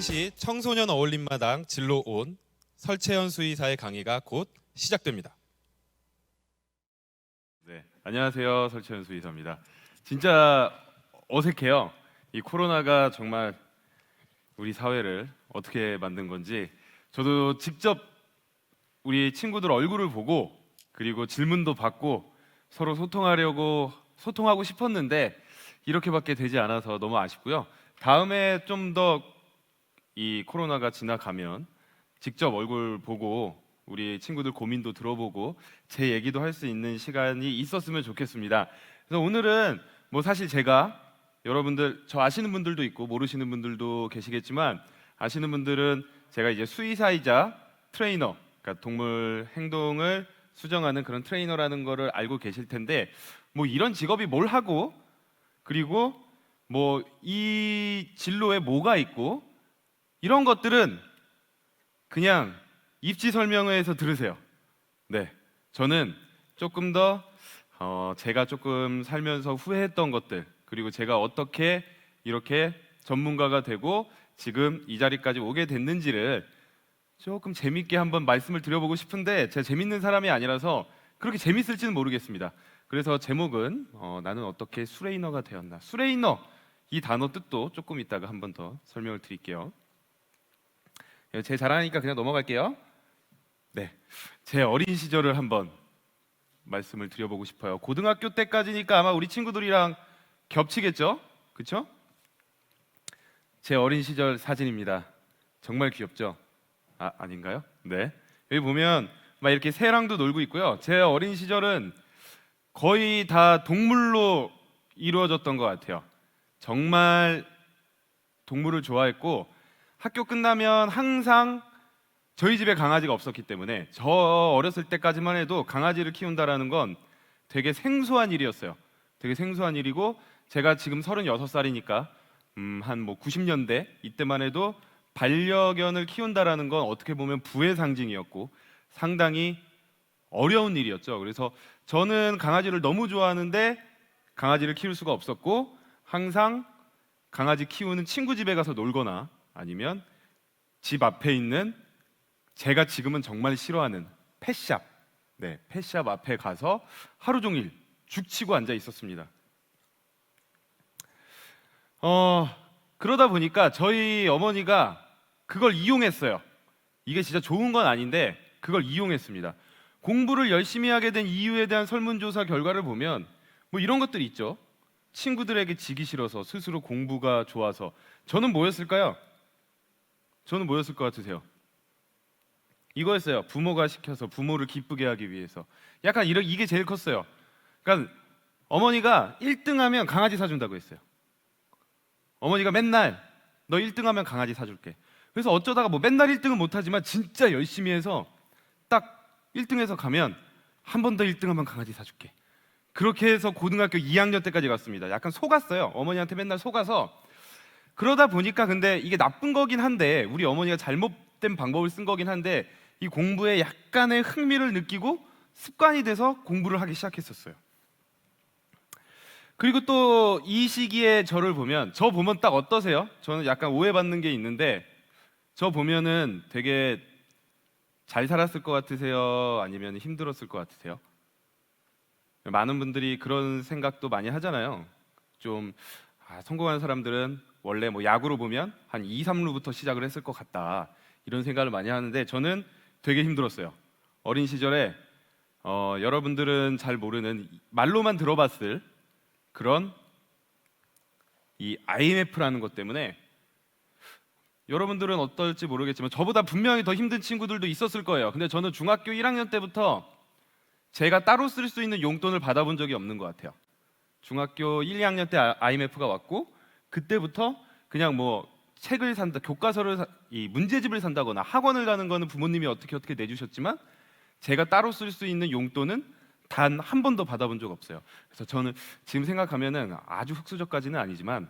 서울시 청소년 어울림마당 진로 온 설채연 수의사의 강의가 곧 시작됩니다. 네, 안녕하세요. 설채연 수의사입니다. 진짜 어색해요. 이 코로나가 정말 우리 사회를 어떻게 만든 건지 저도 직접 우리 친구들 얼굴을 보고 그리고 질문도 받고 서로 소통하고 싶었는데 이렇게밖에 되지 않아서 너무 아쉽고요. 다음에 좀 더 이 코로나가 지나가면 직접 얼굴 보고 우리 친구들 고민도 들어보고 제 얘기도 할 수 있는 시간이 있었으면 좋겠습니다. 그래서 오늘은 뭐 사실 제가 여러분들 저 아시는 분들도 있고 모르시는 분들도 계시겠지만 아시는 분들은 제가 이제 수의사이자 트레이너, 그러니까 동물 행동을 수정하는 그런 트레이너라는 거를 알고 계실 텐데 뭐 이런 직업이 뭘 하고 그리고 뭐 이 진로에 뭐가 있고 이런 것들은 그냥 입시 설명회에서 들으세요. 네, 저는 조금 더 제가 조금 살면서 후회했던 것들 그리고 제가 어떻게 이렇게 전문가가 되고 지금 이 자리까지 오게 됐는지를 조금 재밌게 한번 말씀을 드려보고 싶은데 제가 재밌는 사람이 아니라서 그렇게 재밌을지는 모르겠습니다. 그래서 제목은 나는 어떻게 수레이너가 되었나. 수레이너 이 단어 뜻도 조금 이따가 한번 더 설명을 드릴게요. 제 자랑이니까 그냥 넘어갈게요. 네, 제 어린 시절을 한번 말씀을 드려보고 싶어요. 고등학교 때까지니까 아마 우리 친구들이랑 겹치겠죠? 그렇죠? 제 어린 시절 사진입니다. 정말 귀엽죠? 아닌가요? 네, 여기 보면 막 이렇게 새랑도 놀고 있고요. 제 어린 시절은 거의 다 동물로 이루어졌던 것 같아요. 정말 동물을 좋아했고 학교 끝나면 항상 저희 집에 강아지가 없었기 때문에 저 어렸을 때까지만 해도 강아지를 키운다라는 건 되게 생소한 일이었어요. 되게 생소한 일이고 제가 지금 36살이니까 한 뭐 90년대 이때만 해도 반려견을 키운다라는 건 어떻게 보면 부의 상징이었고 상당히 어려운 일이었죠. 그래서 저는 강아지를 너무 좋아하는데 강아지를 키울 수가 없었고 항상 강아지 키우는 친구 집에 가서 놀거나 아니면 집 앞에 있는 제가 지금은 정말 싫어하는 펫샵, 네, 펫샵 앞에 가서 하루 종일 죽치고 앉아 있었습니다. 그러다 보니까 저희 어머니가 그걸 이용했어요. 이게 진짜 좋은 건 아닌데 그걸 이용했습니다. 공부를 열심히 하게 된 이유에 대한 설문조사 결과를 보면 뭐 이런 것들이 있죠. 친구들에게 지기 싫어서, 스스로 공부가 좋아서. 저는 뭐였을까요? 저는 뭐였을 것 같으세요? 이거였어요. 부모가 시켜서, 부모를 기쁘게 하기 위해서. 약간 이게 제일 컸어요. 그러니까 어머니가 1등하면 강아지 사준다고 했어요. 어머니가 맨날 너 1등하면 강아지 사줄게. 그래서 어쩌다가 뭐 맨날 1등은 못하지만 진짜 열심히 해서 딱 1등해서 가면 한 번 더 1등하면 강아지 사줄게. 그렇게 해서 고등학교 2학년 때까지 갔습니다. 약간 속았어요. 어머니한테 맨날 속아서. 그러다 보니까 근데 이게 나쁜 거긴 한데 우리 어머니가 잘못된 방법을 쓴 거긴 한데 이 공부에 약간의 흥미를 느끼고 습관이 돼서 공부를 하기 시작했었어요. 그리고 또 이 시기에 저를 보면 저 보면 딱 어떠세요? 저는 약간 오해받는 게 있는데 저 보면은 되게 잘 살았을 것 같으세요? 아니면 힘들었을 것 같으세요? 많은 분들이 그런 생각도 많이 하잖아요. 좀 성공한 사람들은 원래 뭐 야구로 보면 한 2, 3루부터 시작을 했을 것 같다 이런 생각을 많이 하는데 저는 되게 힘들었어요. 어린 시절에 여러분들은 잘 모르는 말로만 들어봤을 그런 이 IMF라는 것 때문에 여러분들은 어떨지 모르겠지만 저보다 분명히 더 힘든 친구들도 있었을 거예요. 근데 저는 중학교 1학년 때부터 제가 따로 쓸 수 있는 용돈을 받아본 적이 없는 것 같아요. 중학교 1, 2학년 때 IMF가 왔고 그때부터 그냥 뭐 책을 산다, 교과서를 이 문제집을 산다거나 학원을 가는 거는 부모님이 어떻게 내주셨지만 제가 따로 쓸 수 있는 용돈은 단 한 번도 받아본 적 없어요. 그래서 저는 지금 생각하면은 아주 흙수저까지는 아니지만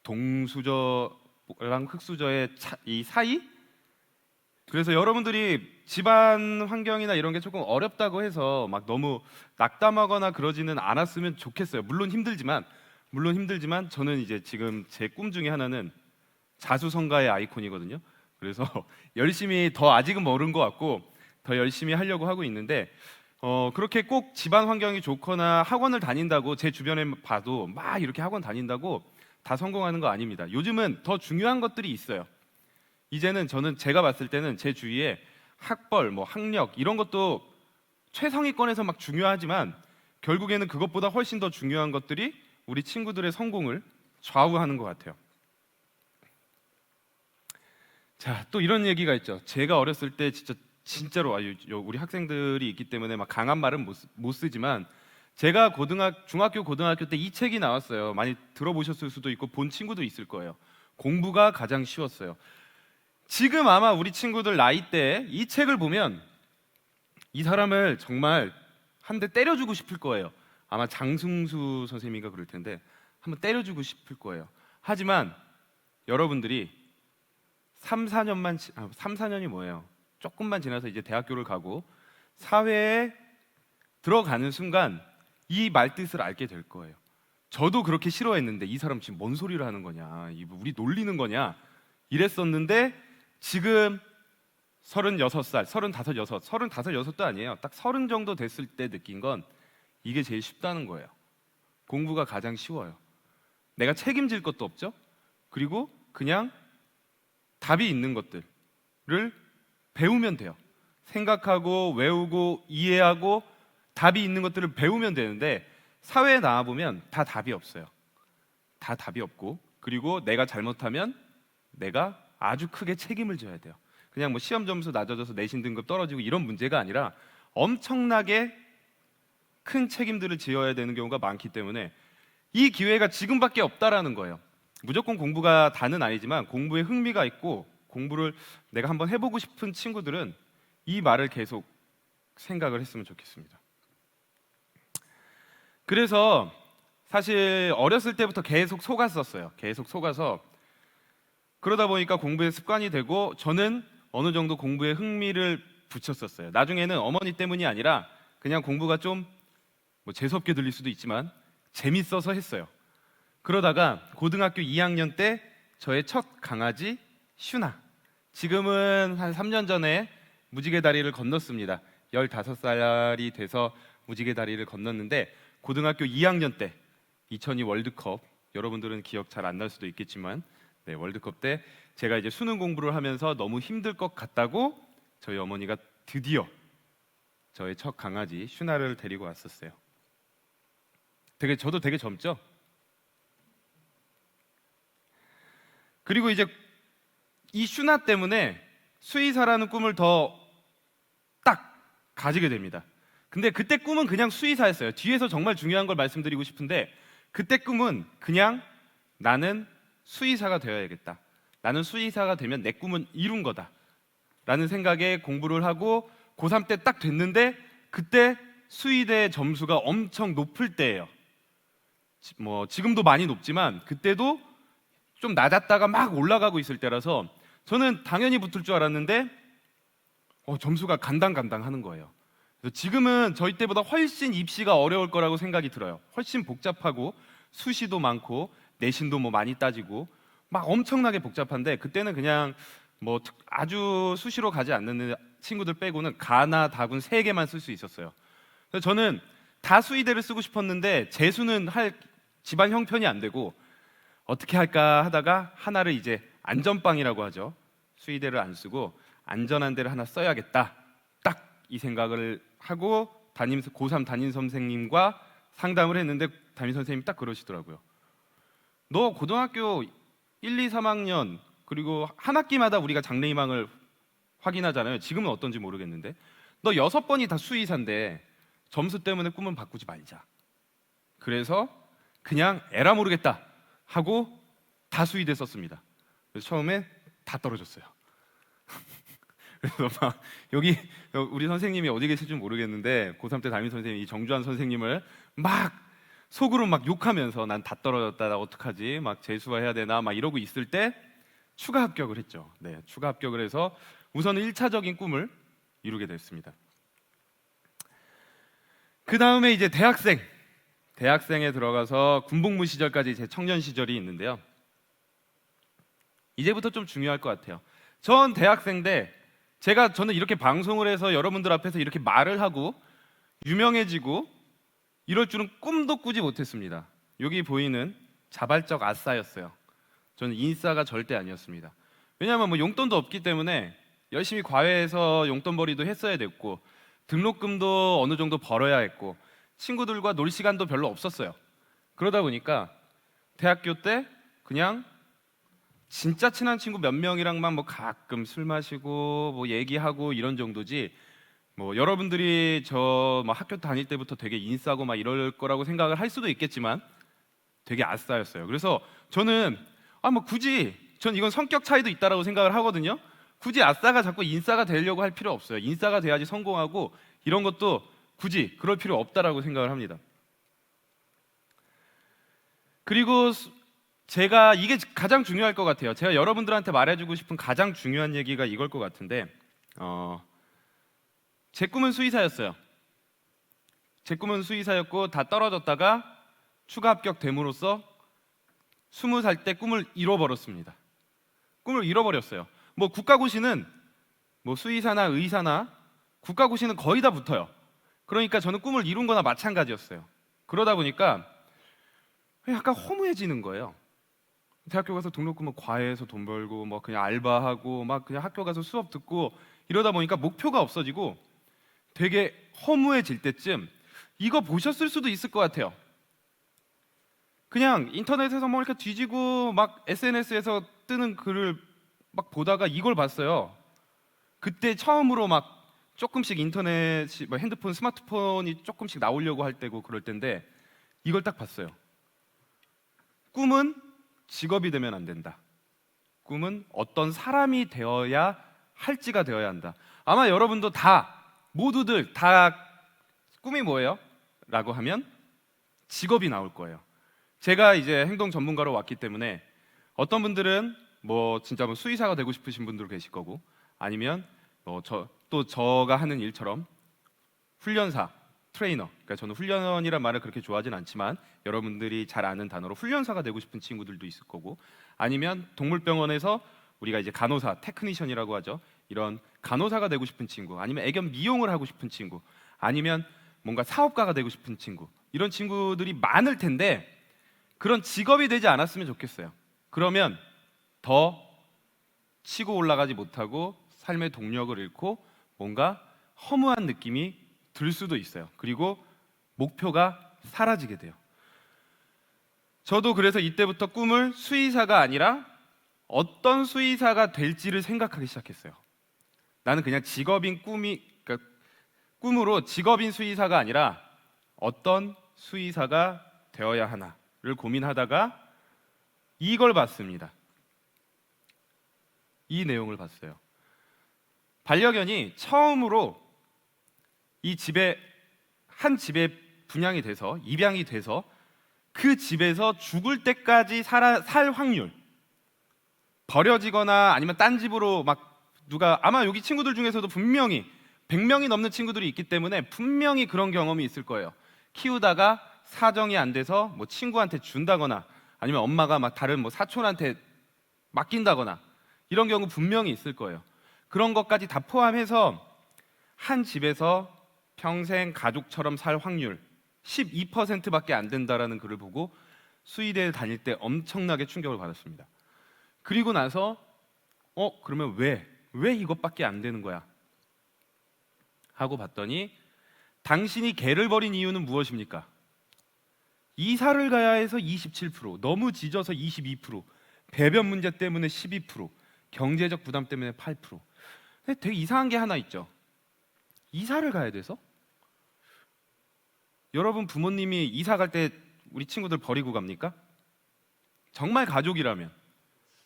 동수저랑 흙수저의 이 사이? 그래서 여러분들이 집안 환경이나 이런 게 조금 어렵다고 해서 막 너무 낙담하거나 그러지는 않았으면 좋겠어요. 물론 힘들지만 저는 이제 지금 제 꿈 중에 하나는 자수성가의 아이콘이거든요. 그래서 열심히 더 아직은 모른 것 같고 더 열심히 하려고 하고 있는데 그렇게 꼭 집안 환경이 좋거나 학원을 다닌다고 제 주변에 봐도 막 이렇게 학원 다닌다고 다 성공하는 거 아닙니다. 요즘은 더 중요한 것들이 있어요. 이제는 제가 봤을 때는 제 주위에 학벌, 뭐 학력 이런 것도 최상위권에서 막 중요하지만 결국에는 그것보다 훨씬 더 중요한 것들이 우리 친구들의 성공을 좌우하는 것 같아요. 자, 또 이런 얘기가 있죠. 제가 어렸을 때 진짜로 우리 학생들이 있기 때문에 막 강한 말은 못 쓰지만 제가 중학교 고등학교 때 이 책이 나왔어요. 많이 들어보셨을 수도 있고 본 친구도 있을 거예요. 공부가 가장 쉬웠어요. 지금 아마 우리 친구들 나이 때 이 책을 보면 이 사람을 정말 한 대 때려주고 싶을 거예요. 아마 장승수 선생님인가 그럴 텐데 한번 때려주고 싶을 거예요. 하지만 여러분들이 3, 4년이 뭐예요? 조금만 지나서 이제 대학교를 가고 사회에 들어가는 순간 이 말뜻을 알게 될 거예요. 저도 그렇게 싫어했는데 이 사람 지금 뭔 소리를 하는 거냐, 우리 놀리는 거냐 이랬었는데 지금 36살, 35도 아니에요. 딱 30 정도 됐을 때 느낀 건 이게 제일 쉽다는 거예요. 공부가 가장 쉬워요. 내가 책임질 것도 없죠. 그리고 그냥 답이 있는 것들을 배우면 돼요. 생각하고 외우고 이해하고 답이 있는 것들을 배우면 되는데 사회에 나와보면 다 답이 없어요. 다 답이 없고 그리고 내가 잘못하면 내가 아주 크게 책임을 져야 돼요. 그냥 뭐 시험 점수 낮아져서 내신 등급 떨어지고 이런 문제가 아니라 엄청나게 큰 책임들을 지어야 되는 경우가 많기 때문에 이 기회가 지금밖에 없다라는 거예요. 무조건 공부가 다는 아니지만 공부에 흥미가 있고 공부를 내가 한번 해보고 싶은 친구들은 이 말을 계속 생각을 했으면 좋겠습니다. 그래서 사실 어렸을 때부터 계속 속았었어요. 계속 속아서 그러다 보니까 공부에 습관이 되고 저는 어느 정도 공부에 흥미를 붙였었어요. 나중에는 어머니 때문이 아니라 그냥 공부가 좀 뭐 재수없게 들릴 수도 있지만 재밌어서 했어요. 그러다가 고등학교 2학년 때 저의 첫 강아지 슈나, 지금은 한 3년 전에 무지개 다리를 건넜습니다. 15살이 돼서 무지개 다리를 건넜는데 고등학교 2학년 때 2002 월드컵, 여러분들은 기억 잘 안 날 수도 있겠지만 월드컵 때 제가 이제 수능 공부를 하면서 너무 힘들 것 같다고 저희 어머니가 드디어 저의 첫 강아지 슈나를 데리고 왔었어요. 저도 되게 젊죠? 그리고 이제 이 슈나 때문에 수의사라는 꿈을 더 딱 가지게 됩니다. 근데 그때 꿈은 그냥 수의사였어요. 뒤에서 정말 중요한 걸 말씀드리고 싶은데 그때 꿈은 그냥 나는 수의사가 되어야겠다. 나는 수의사가 되면 내 꿈은 이룬 거다 라는 생각에 공부를 하고 고3 때 딱 됐는데 그때 수의대 점수가 엄청 높을 때예요. 뭐 지금도 많이 높지만 그때도 좀 낮았다가 막 올라가고 있을 때라서 저는 당연히 붙을 줄 알았는데 점수가 간당간당 하는 거예요. 그래서 지금은 저희 때보다 훨씬 입시가 어려울 거라고 생각이 들어요. 훨씬 복잡하고 수시도 많고 내신도 뭐 많이 따지고 막 엄청나게 복잡한데 그때는 그냥 뭐 아주 수시로 가지 않는 친구들 빼고는 가나 다군 3개만 쓸 수 있었어요. 그래서 저는 다 수의대를 쓰고 싶었는데 재수는 할 집안 형편이 안 되고 어떻게 할까 하다가 하나를 이제 안전빵이라고 하죠. 수의대를 안 쓰고 안전한 데를 하나 써야겠다. 딱 이 생각을 하고 고3 담임 선생님과 상담을 했는데 담임 선생님이 딱 그러시더라고요. 너 고등학교 1, 2, 3학년 그리고 한 학기마다 우리가 장래희망을 확인하잖아요. 지금은 어떤지 모르겠는데 너 6번이 다 수의사인데 점수 때문에 꿈은 바꾸지 말자. 그래서 그냥 에라 모르겠다 하고 다 수의대 썼습니다. 그래서 처음에 다 떨어졌어요. 그래서 막 여기 우리 선생님이 어디 계실지 모르겠는데 고3 때 담임 선생님이 이 정주환 선생님을 막 속으로 막 욕하면서 난 다 떨어졌다, 나 어떡하지, 막 재수해야 되나 막 이러고 있을 때 추가 합격을 했죠. 추가 합격을 해서 우선은 1차적인 꿈을 이루게 됐습니다. 그 다음에 이제 대학생에 들어가서 군복무 시절까지 제 청년 시절이 있는데요. 이제부터 좀 중요할 것 같아요. 전 대학생 때 저는 이렇게 방송을 해서 여러분들 앞에서 이렇게 말을 하고 유명해지고 이럴 줄은 꿈도 꾸지 못했습니다. 여기 보이는 자발적 아싸였어요. 저는 인싸가 절대 아니었습니다. 왜냐하면 뭐 용돈도 없기 때문에 열심히 과외해서 용돈벌이도 했어야 됐고 등록금도 어느 정도 벌어야 했고 친구들과 놀 시간도 별로 없었어요. 그러다 보니까 대학교 때 그냥 진짜 친한 친구 몇 명이랑만 뭐 가끔 술 마시고 뭐 얘기하고 이런 정도지, 뭐 여러분들이 저 뭐 학교 다닐 때부터 되게 인싸고 막 이럴 거라고 생각을 할 수도 있겠지만 되게 아싸였어요. 그래서 저는 뭐 굳이 전 이건 성격 차이도 있다라고 생각을 하거든요. 굳이 아싸가 자꾸 인싸가 되려고 할 필요 없어요. 인싸가 돼야지 성공하고 이런 것도 굳이 그럴 필요 없다라고 생각을 합니다. 그리고 제가 이게 가장 중요할 것 같아요. 제가 여러분들한테 말해주고 싶은 가장 중요한 얘기가 이걸 것 같은데, 제 꿈은 수의사였어요. 제 꿈은 수의사였고 다 떨어졌다가 추가 합격됨으로써 20살 때 꿈을 잃어버렸습니다. 꿈을 잃어버렸어요. 뭐 국가고시는 뭐 수의사나 의사나 국가고시는 거의 다 붙어요. 그러니까 저는 꿈을 이룬 거나 마찬가지였어요. 그러다 보니까 약간 허무해지는 거예요. 대학교 가서 등록금은 과외해서 돈 벌고 뭐 그냥 알바하고 막 그냥 학교 가서 수업 듣고 이러다 보니까 목표가 없어지고 되게 허무해질 때쯤 이거 보셨을 수도 있을 것 같아요. 그냥 인터넷에서 뭐 이렇게 뒤지고 막 SNS에서 뜨는 글을 막 보다가 이걸 봤어요. 그때 처음으로 막 조금씩 인터넷이 뭐 핸드폰, 스마트폰이 조금씩 나오려고 할 때고 그럴 텐데 이걸 딱 봤어요. 꿈은 직업이 되면 안 된다. 꿈은 어떤 사람이 되어야 할지가 되어야 한다. 아마 여러분도 모두들 다 꿈이 뭐예요? 라고 하면 직업이 나올 거예요. 제가 이제 행동 전문가로 왔기 때문에 어떤 분들은 뭐 진짜 뭐 수의사가 되고 싶으신 분들 계실 거고, 아니면 제가 하는 일처럼 훈련사, 트레이너, 그러니까 저는 훈련이란 말을 그렇게 좋아하진 않지만 여러분들이 잘 아는 단어로 훈련사가 되고 싶은 친구들도 있을 거고, 아니면 동물병원에서 우리가 이제 간호사, 테크니션이라고 하죠. 이런 간호사가 되고 싶은 친구, 아니면 애견 미용을 하고 싶은 친구, 아니면 뭔가 사업가가 되고 싶은 친구, 이런 친구들이 많을 텐데 그런 직업이 되지 않았으면 좋겠어요. 그러면 더 치고 올라가지 못하고 삶의 동력을 잃고 뭔가 허무한 느낌이 들 수도 있어요. 그리고 목표가 사라지게 돼요. 저도 그래서 이때부터 꿈을 수의사가 아니라 어떤 수의사가 될지를 생각하기 시작했어요. 나는 그냥 그러니까 꿈으로 직업인 수의사가 아니라 어떤 수의사가 되어야 하나를 고민하다가 이걸 봤습니다. 이 내용을 봤어요. 반려견이 처음으로 한 집에 분양이 돼서 입양이 돼서 그 집에서 죽을 때까지 살 확률, 버려지거나 아니면 딴 집으로 아마 여기 친구들 중에서도 분명히 100명이 넘는 친구들이 있기 때문에 분명히 그런 경험이 있을 거예요. 키우다가 사정이 안 돼서 뭐 친구한테 준다거나 아니면 엄마가 막 다른 뭐 사촌한테 맡긴다거나 이런 경우 분명히 있을 거예요. 그런 것까지 다 포함해서 한 집에서 평생 가족처럼 살 확률 12%밖에 안 된다라는 글을 보고 수의대에 다닐 때 엄청나게 충격을 받았습니다. 그리고 나서 그러면 왜 이것밖에 안 되는 거야? 하고 봤더니 당신이 개를 버린 이유는 무엇입니까? 이사를 가야 해서 27%, 너무 짖어서 22%, 배변 문제 때문에 12%, 경제적 부담 때문에 8%. 근데 되게 이상한 게 하나 있죠. 이사를 가야 돼서? 여러분 부모님이 이사 갈 때 우리 친구들 버리고 갑니까? 정말 가족이라면,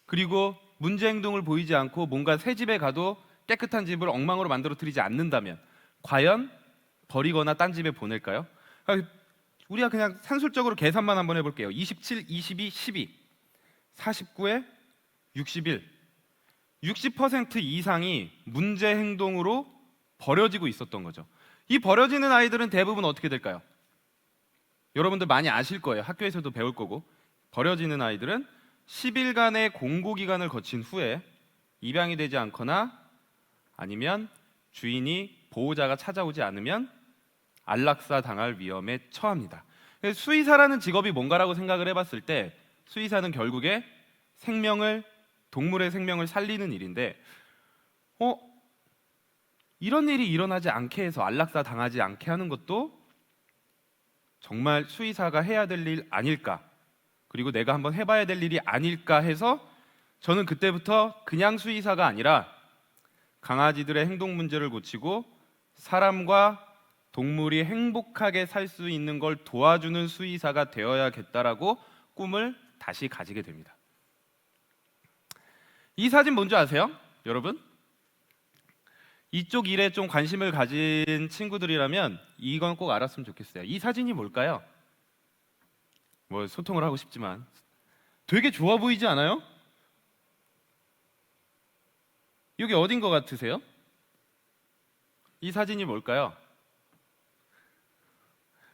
그리고 문제 행동을 보이지 않고 뭔가 새 집에 가도 깨끗한 집을 엉망으로 만들어 드리지 않는다면 과연 버리거나 딴 집에 보낼까요? 우리가 그냥 산술적으로 계산만 한번 해볼게요. 27, 22, 12, 49에 61, 60% 이상이 문제 행동으로 버려지고 있었던 거죠. 이 버려지는 아이들은 대부분 어떻게 될까요? 여러분들 많이 아실 거예요. 학교에서도 배울 거고, 버려지는 아이들은 10일간의 공고 기간을 거친 후에 입양이 되지 않거나 아니면 주인이 보호자가 찾아오지 않으면 안락사 당할 위험에 처합니다. 수의사라는 직업이 뭔가라고 생각을 해봤을 때 수의사는 결국에 동물의 생명을 살리는 일인데 이런 일이 일어나지 않게 해서 안락사 당하지 않게 하는 것도 정말 수의사가 해야 될 일 아닐까, 그리고 내가 한번 해봐야 될 일이 아닐까 해서 저는 그때부터 그냥 수의사가 아니라 강아지들의 행동 문제를 고치고 사람과 동물이 행복하게 살 수 있는 걸 도와주는 수의사가 되어야겠다라고 꿈을 다시 가지게 됩니다. 이 사진 뭔지 아세요? 여러분? 이쪽 일에 좀 관심을 가진 친구들이라면 이건 꼭 알았으면 좋겠어요. 이 사진이 뭘까요? 뭐 소통을 하고 싶지만 되게 좋아 보이지 않아요? 여기 어딘 것 같으세요? 이 사진이 뭘까요?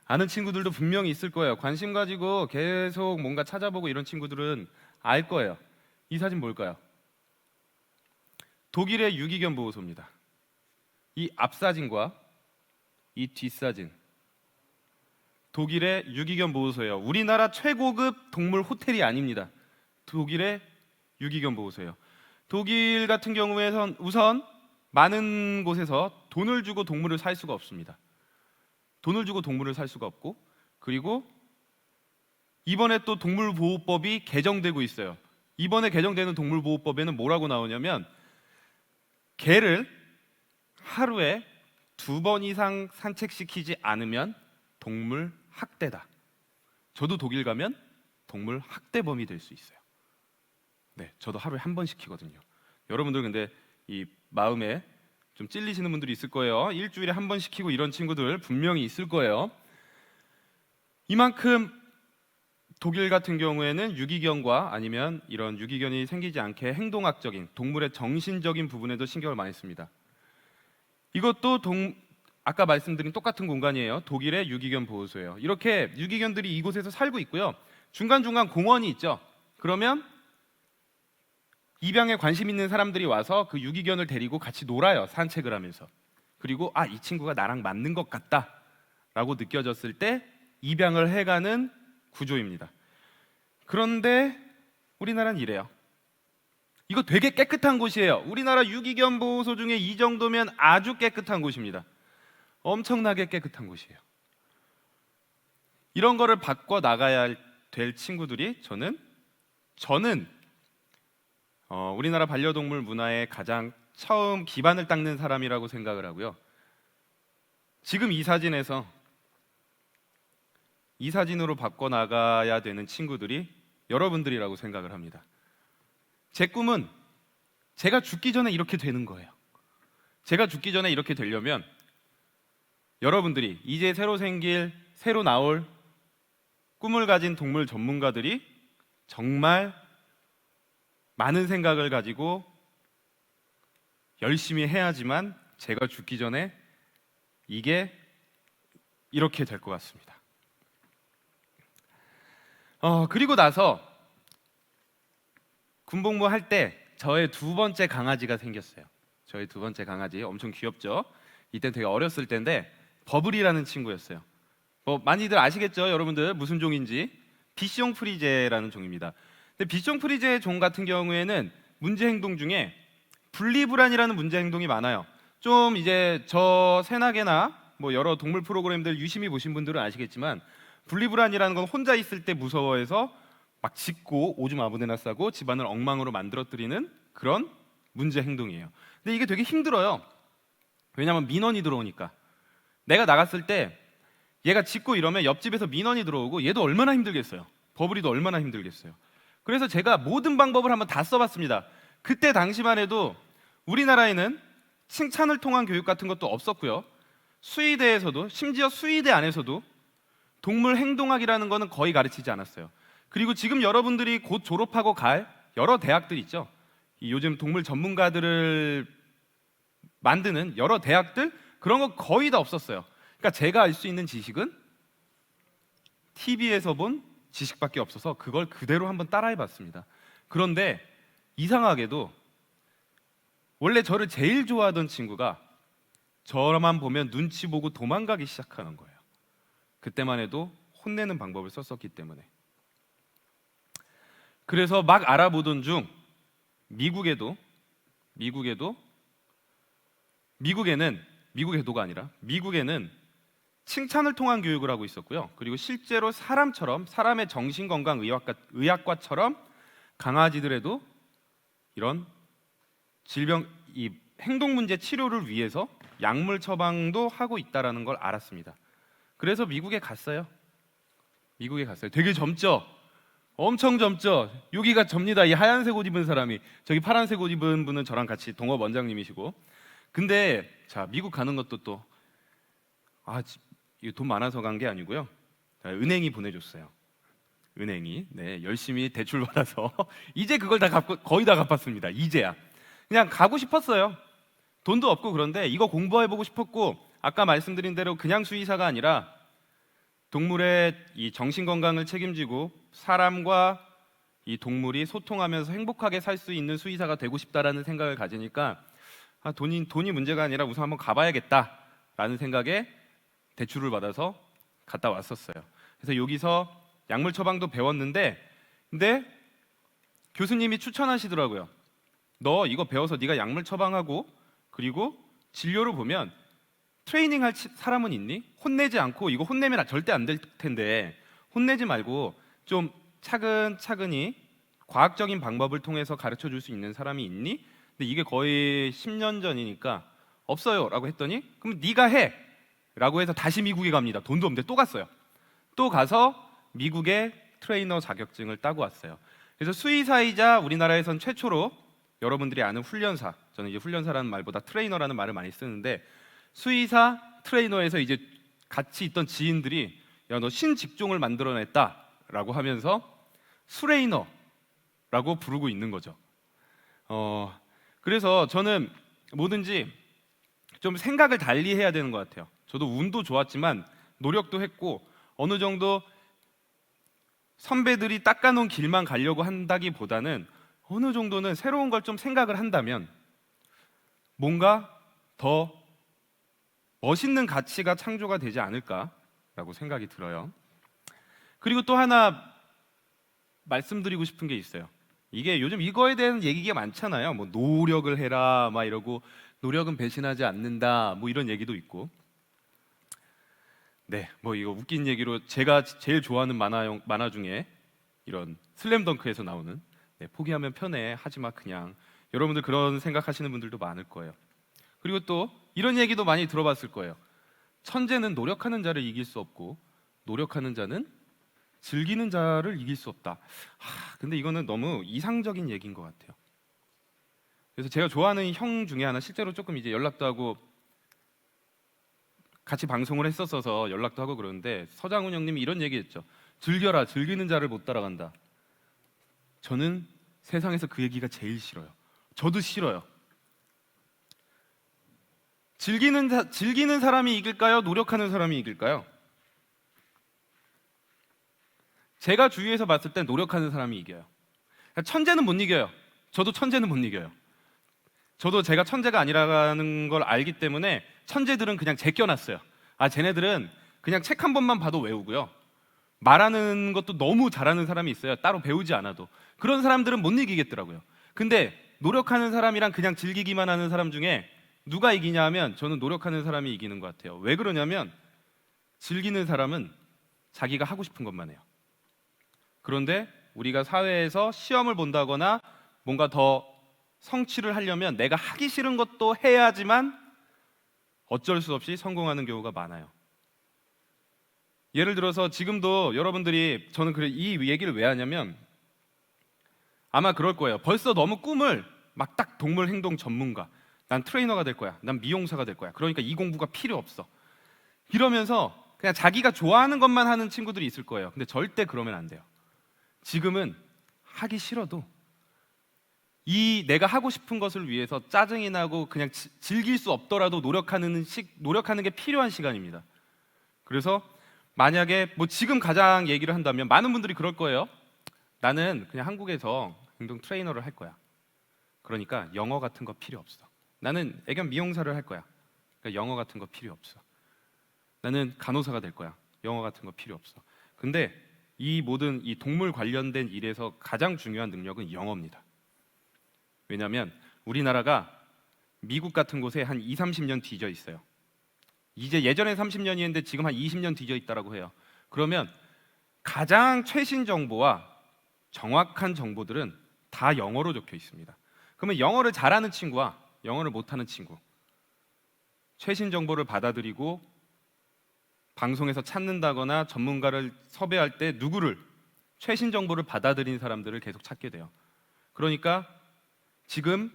아는 친구들도 분명히 있을 거예요. 관심 가지고 계속 뭔가 찾아보고 이런 친구들은 알 거예요. 이 사진 뭘까요? 독일의 유기견 보호소입니다. 이 앞사진과 이 뒷사진, 독일의 유기견 보호소예요. 우리나라 최고급 동물 호텔이 아닙니다. 독일의 유기견 보호소예요. 독일 같은 경우에선 우선 많은 곳에서 돈을 주고 동물을 살 수가 없습니다. 돈을 주고 동물을 살 수가 없고, 그리고 이번에 또 동물보호법이 개정되고 있어요. 이번에 개정되는 동물보호법에는 뭐라고 나오냐면 개를 하루에 2번 이상 산책시키지 않으면 동물 학대다. 저도 독일 가면 동물 학대범이 될 수 있어요. 네, 저도 하루에 1번 시키거든요. 여러분들 근데 이 마음에 좀 찔리시는 분들이 있을 거예요. 일주일에 1번 시키고 이런 친구들 분명히 있을 거예요. 이만큼 독일 같은 경우에는 유기견과 아니면 이런 유기견이 생기지 않게 행동학적인 동물의 정신적인 부분에도 신경을 많이 씁니다. 이것도 아까 말씀드린 똑같은 공간이에요. 독일의 유기견 보호소예요. 이렇게 유기견들이 이곳에서 살고 있고요. 중간중간 공원이 있죠. 그러면 입양에 관심 있는 사람들이 와서 그 유기견을 데리고 같이 놀아요. 산책을 하면서. 그리고 이 친구가 나랑 맞는 것 같다 라고 느껴졌을 때 입양을 해가는 구조입니다. 그런데 우리나라는 이래요. 이거 되게 깨끗한 곳이에요. 우리나라 유기견 보호소 중에 이 정도면 아주 깨끗한 곳입니다. 엄청나게 깨끗한 곳이에요. 이런 거를 바꿔 나가야 될 친구들이 저는 우리나라 반려동물 문화의 가장 처음 기반을 닦는 사람이라고 생각을 하고요. 지금 이 사진에서 이 사진으로 바꿔 나가야 되는 친구들이 여러분들이라고 생각을 합니다. 제 꿈은 제가 죽기 전에 이렇게 되는 거예요. 제가 죽기 전에 이렇게 되려면 여러분들이 이제 새로 나올 꿈을 가진 동물 전문가들이 정말 많은 생각을 가지고 열심히 해야지만 제가 죽기 전에 이게 이렇게 될 것 같습니다. 그리고 나서 군복무 할 때 저의 2번째 강아지가 생겼어요. 저의 2번째 강아지 엄청 귀엽죠? 이때 되게 어렸을 때인데 버블이라는 친구였어요. 많이들 아시겠죠? 여러분들 무슨 종인지. 비숑 프리제라는 종입니다. 근데 비숑 프리제 종 같은 경우에는 문제 행동 중에 분리불안이라는 문제 행동이 많아요. 좀 이제 저 새나개나 여러 동물 프로그램들 유심히 보신 분들은 아시겠지만 분리불안이라는 건 혼자 있을 때 무서워해서 막 짖고 오줌 아무데나 싸고 집안을 엉망으로 만들어뜨리는 그런 문제 행동이에요. 근데 이게 되게 힘들어요. 왜냐하면 민원이 들어오니까. 내가 나갔을 때 얘가 짖고 이러면 옆집에서 민원이 들어오고 얘도 얼마나 힘들겠어요. 버블이도 얼마나 힘들겠어요. 그래서 제가 모든 방법을 한번 다 써봤습니다. 그때 당시만 해도 우리나라에는 칭찬을 통한 교육 같은 것도 없었고요. 수의대에서도, 심지어 수의대 안에서도 동물 행동학이라는 거는 거의 가르치지 않았어요. 그리고 지금 여러분들이 곧 졸업하고 갈 여러 대학들 있죠. 요즘 동물 전문가들을 만드는 여러 대학들, 그런 거 거의 다 없었어요. 그러니까 제가 알 수 있는 지식은 TV에서 본 지식밖에 없어서 그걸 그대로 한번 따라해봤습니다. 그런데 이상하게도 원래 저를 제일 좋아하던 친구가 저만 보면 눈치 보고 도망가기 시작하는 거예요. 그때만 해도 혼내는 방법을 썼었기 때문에. 그래서 막 알아보던 중 미국에도 미국에도가 아니라 미국에는 칭찬을 통한 교육을 하고 있었고요. 그리고 실제로 사람의 정신건강의학과처럼 강아지들에도 이런 질병, 이 행동 문제 치료를 위해서 약물 처방도 하고 있다라는 걸 알았습니다. 그래서 미국에 갔어요. 되게 젊죠? 엄청 젊죠? 여기가 접니다. 이 하얀색 옷 입은 사람이. 저기 파란색 옷 입은 분은 저랑 같이 동업 원장님이시고. 근데 자, 미국 가는 것도 또 이거 돈 많아서 간 게 아니고요. 은행이 보내줬어요. 은행이 열심히 대출 받아서 이제 그걸 다 갚고 거의 다 갚았습니다. 이제야. 그냥 가고 싶었어요. 돈도 없고. 그런데 이거 공부해보고 싶었고, 아까 말씀드린 대로 그냥 수의사가 아니라 동물의 이 정신 건강을 책임지고 사람과 이 동물이 소통하면서 행복하게 살 수 있는 수의사가 되고 싶다라는 생각을 가지니까 돈이 문제가 아니라 우선 한번 가봐야겠다라는 생각에 대출을 받아서 갔다 왔었어요. 그래서 여기서 약물 처방도 배웠는데, 근데 교수님이 추천하시더라고요. 너 이거 배워서 네가 약물 처방하고 그리고 진료를 보면 트레이닝할 사람은 있니? 혼내지 않고, 이거 혼내면 절대 안 될 텐데 혼내지 말고 좀 차근차근히 과학적인 방법을 통해서 가르쳐 줄 수 있는 사람이 있니? 근데 이게 거의 10년 전이니까 없어요 라고 했더니, 그럼 네가 해 라고 해서 다시 미국에 갑니다. 돈도 없는데 또 갔어요. 또 가서 미국의 트레이너 자격증을 따고 왔어요. 그래서 수의사이자 우리나라에선 최초로 여러분들이 아는 훈련사, 저는 이제 훈련사라는 말보다 트레이너라는 말을 많이 쓰는데, 수의사, 트레이너에서 이제 같이 있던 지인들이 야, 너 신직종을 만들어냈다라고 하면서 수레이너라고 부르고 있는 거죠. 그래서 저는 뭐든지 좀 생각을 달리 해야 되는 것 같아요. 저도 운도 좋았지만 노력도 했고, 어느 정도 선배들이 닦아놓은 길만 가려고 한다기보다는 어느 정도는 새로운 걸 좀 생각을 한다면 뭔가 더 멋있는 가치가 창조가 되지 않을까라고 생각이 들어요. 그리고 또 하나 말씀드리고 싶은 게 있어요. 이게 요즘 이거에 대한 얘기가 많잖아요. 뭐 노력을 해라 막 이러고, 노력은 배신하지 않는다 뭐 이런 얘기도 있고. 뭐 이거 웃긴 얘기로 제가 제일 좋아하는 만화 중에 이런 슬램덩크에서 나오는 포기하면 편해 하지마 그냥, 여러분들 그런 생각하시는 분들도 많을 거예요. 그리고 또 이런 얘기도 많이 들어봤을 거예요. 천재는 노력하는 자를 이길 수 없고 노력하는 자는 즐기는 자를 이길 수 없다. 근데 이거는 너무 이상적인 얘기인 것 같아요. 그래서 제가 좋아하는 형 중에 하나, 실제로 조금 이제 연락도 하고 같이 방송을 했었어서 연락도 하고 그러는데, 서장훈 형님이 이런 얘기했죠. 즐겨라, 즐기는 자를 못 따라간다. 저는 세상에서 그 얘기가 제일 싫어요. 저도 싫어요. 즐기는 사람이 이길까요? 노력하는 사람이 이길까요? 제가 주위에서 봤을 땐 노력하는 사람이 이겨요. 천재는 못 이겨요. 저도 천재는 못 이겨요. 저도 제가 천재가 아니라는 걸 알기 때문에 천재들은 그냥 제껴놨어요. 쟤네들은 그냥 책 한 번만 봐도 외우고요, 말하는 것도 너무 잘하는 사람이 있어요. 따로 배우지 않아도. 그런 사람들은 못 이기겠더라고요. 근데 노력하는 사람이랑 그냥 즐기기만 하는 사람 중에 누가 이기냐 하면 저는 노력하는 사람이 이기는 것 같아요. 왜 그러냐면 즐기는 사람은 자기가 하고 싶은 것만 해요. 그런데 우리가 사회에서 시험을 본다거나 뭔가 더 성취를 하려면 내가 하기 싫은 것도 해야지만 어쩔 수 없이 성공하는 경우가 많아요. 예를 들어서 지금도 여러분들이, 저는 이 얘기를 왜 하냐면 아마 그럴 거예요. 벌써 너무 꿈을 막 딱 동물 행동 전문가, 난 트레이너가 될 거야, 난 미용사가 될 거야, 그러니까 이 공부가 필요 없어, 이러면서 그냥 자기가 좋아하는 것만 하는 친구들이 있을 거예요. 근데 절대 그러면 안 돼요. 지금은 하기 싫어도 이 내가 하고 싶은 것을 위해서 짜증이 나고 그냥 즐길 수 없더라도 노력하는 게 필요한 시간입니다. 그래서 만약에 뭐 지금 가장 얘기를 한다면 많은 분들이 그럴 거예요. 나는 그냥 한국에서 공동 트레이너를 할 거야. 그러니까 영어 같은 거 필요 없어. 나는 애견 미용사를 할 거야. 그러니까 영어 같은 거 필요 없어. 나는 간호사가 될 거야. 영어 같은 거 필요 없어. 근데 이 모든 이 동물 관련된 일에서 가장 중요한 능력은 영어입니다. 왜냐하면 우리나라가 미국 같은 곳에 한 2, 30년 뒤져 있어요. 이제 예전에 30년이었는데 지금 한 20년 뒤져 있다라고 해요. 그러면 가장 최신 정보와 정확한 정보들은 다 영어로 적혀 있습니다. 그러면 영어를 잘하는 친구와 영어를 못하는 친구, 최신 정보를 받아들이고 방송에서 찾는다거나 전문가를 섭외할 때 누구를, 최신 정보를 받아들인 사람들을 계속 찾게 돼요. 그러니까 지금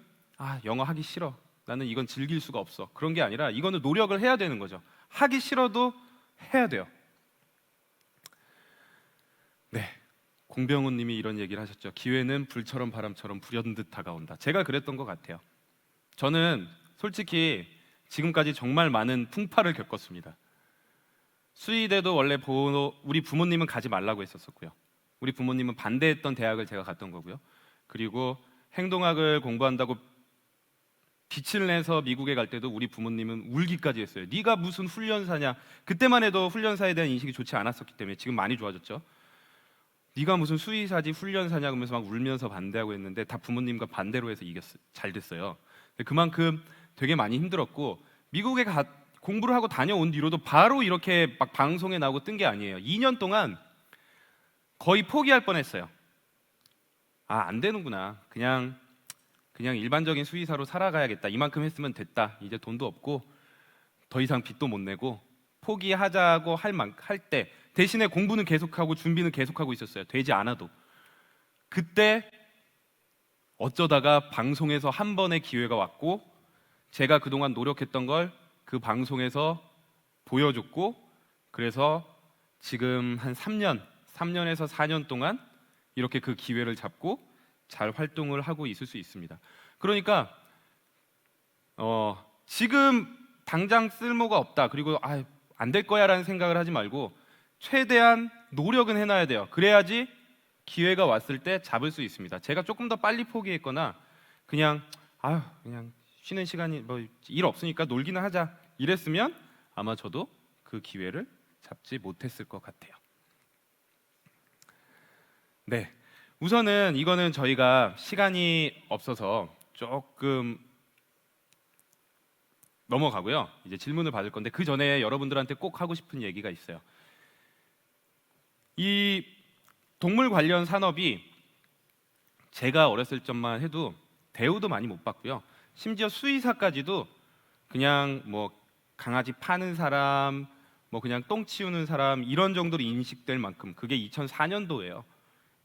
영어 하기 싫어, 나는 이건 즐길 수가 없어, 그런 게 아니라 이거는 노력을 해야 되는 거죠. 하기 싫어도 해야 돼요. 네, 공병훈 님이 이런 얘기를 하셨죠. 기회는 불처럼 바람처럼 불현듯 다가온다. 제가 그랬던 것 같아요. 저는 솔직히 지금까지 정말 많은 풍파를 겪었습니다. 수의대도 원래 우리 부모님은 가지 말라고 했었고요. 우리 부모님은 반대했던 대학을 제가 갔던 거고요. 그리고 행동학을 공부한다고 빛을 내서 미국에 갈 때도 우리 부모님은 울기까지 했어요. 네가 무슨 훈련사냐. 그때만 해도 훈련사에 대한 인식이 좋지 않았었기 때문에, 지금 많이 좋아졌죠. 네가 무슨 수의사지 훈련사냐 그러면서 막 울면서 반대하고 했는데 다 부모님과 반대로 해서 잘 됐어요. 그만큼 되게 많이 힘들었고, 미국에 공부를 하고 다녀온 뒤로도 바로 이렇게 막 방송에 나오고 뜬 게 아니에요. 2년 동안 거의 포기할 뻔했어요. 안 되는구나. 그냥 일반적인 수의사로 살아가야겠다. 이만큼 했으면 됐다. 이제 돈도 없고 더 이상 빚도 못 내고 포기하자고 할 때 대신에 공부는 계속하고 준비는 계속하고 있었어요. 되지 않아도. 그때 어쩌다가 방송에서 한 번의 기회가 왔고, 제가 그동안 노력했던 걸 그 방송에서 보여줬고, 그래서 지금 한 3년에서 4년 동안 이렇게 그 기회를 잡고 잘 활동을 하고 있을 수 있습니다. 그러니까 지금 당장 쓸모가 없다, 그리고 안 될 거야 라는 생각을 하지 말고 최대한 노력은 해놔야 돼요. 그래야지 기회가 왔을 때 잡을 수 있습니다. 제가 조금 더 빨리 포기했거나 그냥 쉬는 시간이 일 없으니까 놀기나 하자 이랬으면 아마 저도 그 기회를 잡지 못했을 것 같아요. 네, 우선은 이거는 저희가 시간이 없어서 조금 넘어가고요. 이제 질문을 받을 건데 그 전에 여러분들한테 꼭 하고 싶은 얘기가 있어요. 이 동물 관련 산업이 제가 어렸을 적만 해도 대우도 많이 못 받고요. 심지어 수의사까지도 그냥 강아지 파는 사람, 그냥 똥 치우는 사람 이런 정도로 인식될 만큼, 그게 2004년도예요.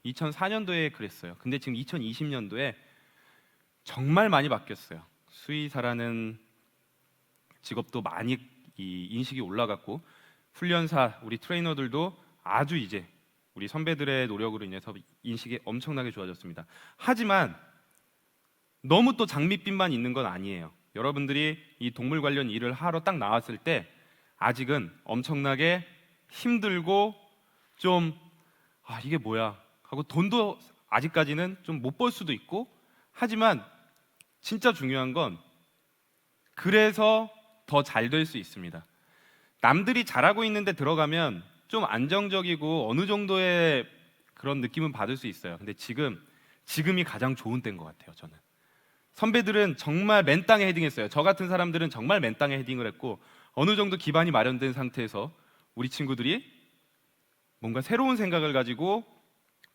2004년도에 그랬어요. 근데 지금 2020년도에 정말 많이 바뀌었어요. 수의사라는 직업도 많이 인식이 올라갔고, 훈련사, 우리 트레이너들도 아주 이제 우리 선배들의 노력으로 인해서 인식이 엄청나게 좋아졌습니다. 하지만 너무 또 장밋빛만 있는 건 아니에요. 여러분들이 이 동물 관련 일을 하러 딱 나왔을 때 아직은 엄청나게 힘들고 좀 이게 뭐야 하고 돈도 아직까지는 좀 못 벌 수도 있고, 하지만 진짜 중요한 건 그래서 더 잘 될 수 있습니다. 남들이 잘하고 있는데 들어가면 좀 안정적이고 어느 정도의 그런 느낌은 받을 수 있어요. 근데 지금이 가장 좋은 때인 것 같아요. 저는 선배들은 정말 맨땅에 헤딩했어요. 저 같은 사람들은 정말 맨땅에 헤딩을 했고, 어느 정도 기반이 마련된 상태에서 우리 친구들이 뭔가 새로운 생각을 가지고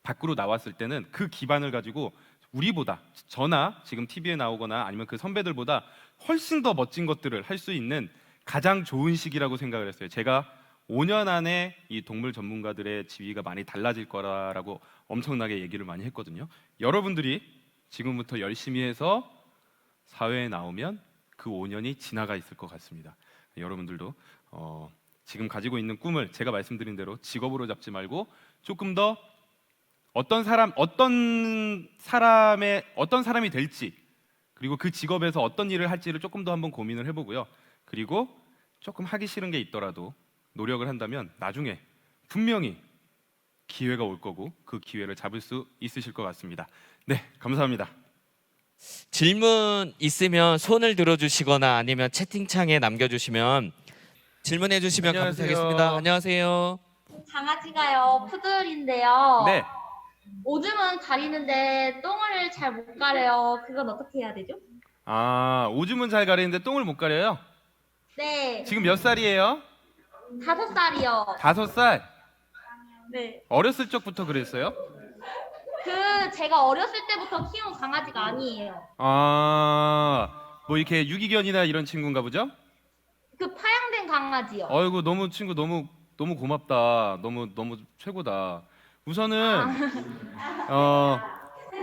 밖으로 나왔을 때는 그 기반을 가지고 우리보다, 저나 지금 TV에 나오거나 아니면 그 선배들보다 훨씬 더 멋진 것들을 할 수 있는 가장 좋은 시기라고 생각을 했어요. 제가 5년 안에 이 동물 전문가들의 지위가 많이 달라질 거라고 엄청나게 얘기를 많이 했거든요. 여러분들이 지금부터 열심히 해서 사회에 나오면 그 5년이 지나가 있을 것 같습니다. 여러분들도 지금 가지고 있는 꿈을 제가 말씀드린 대로 직업으로 잡지 말고 조금 더 어떤 사람이 될지, 그리고 그 직업에서 어떤 일을 할지를 조금 더 한번 고민을 해보고요. 그리고 조금 하기 싫은 게 있더라도 노력을 한다면 나중에 분명히 기회가 올 거고 그 기회를 잡을 수 있으실 것 같습니다. 네, 감사합니다. 질문 있으면 손을 들어주시거나 아니면 채팅창에 남겨주시면 질문해 주시면 안녕하세요. 감사하겠습니다. 안녕하세요. 강아지가요, 푸들인데요. 네, 오줌은 가리는데 똥을 잘 못 가려요. 그건 어떻게 해야 되죠? 오줌은 잘 가리는데 똥을 못 가려요? 네, 지금 몇 살이에요? 5살이요. 5살? 네. 어렸을 적부터 그랬어요? 제가 어렸을 때부터 키운 강아지가 아니에요. 뭐 이렇게 유기견이나 이런 친구인가 보죠? 파양된 강아지요. 어이구, 너무 친구 너무 고맙다. 너무 최고다. 우선은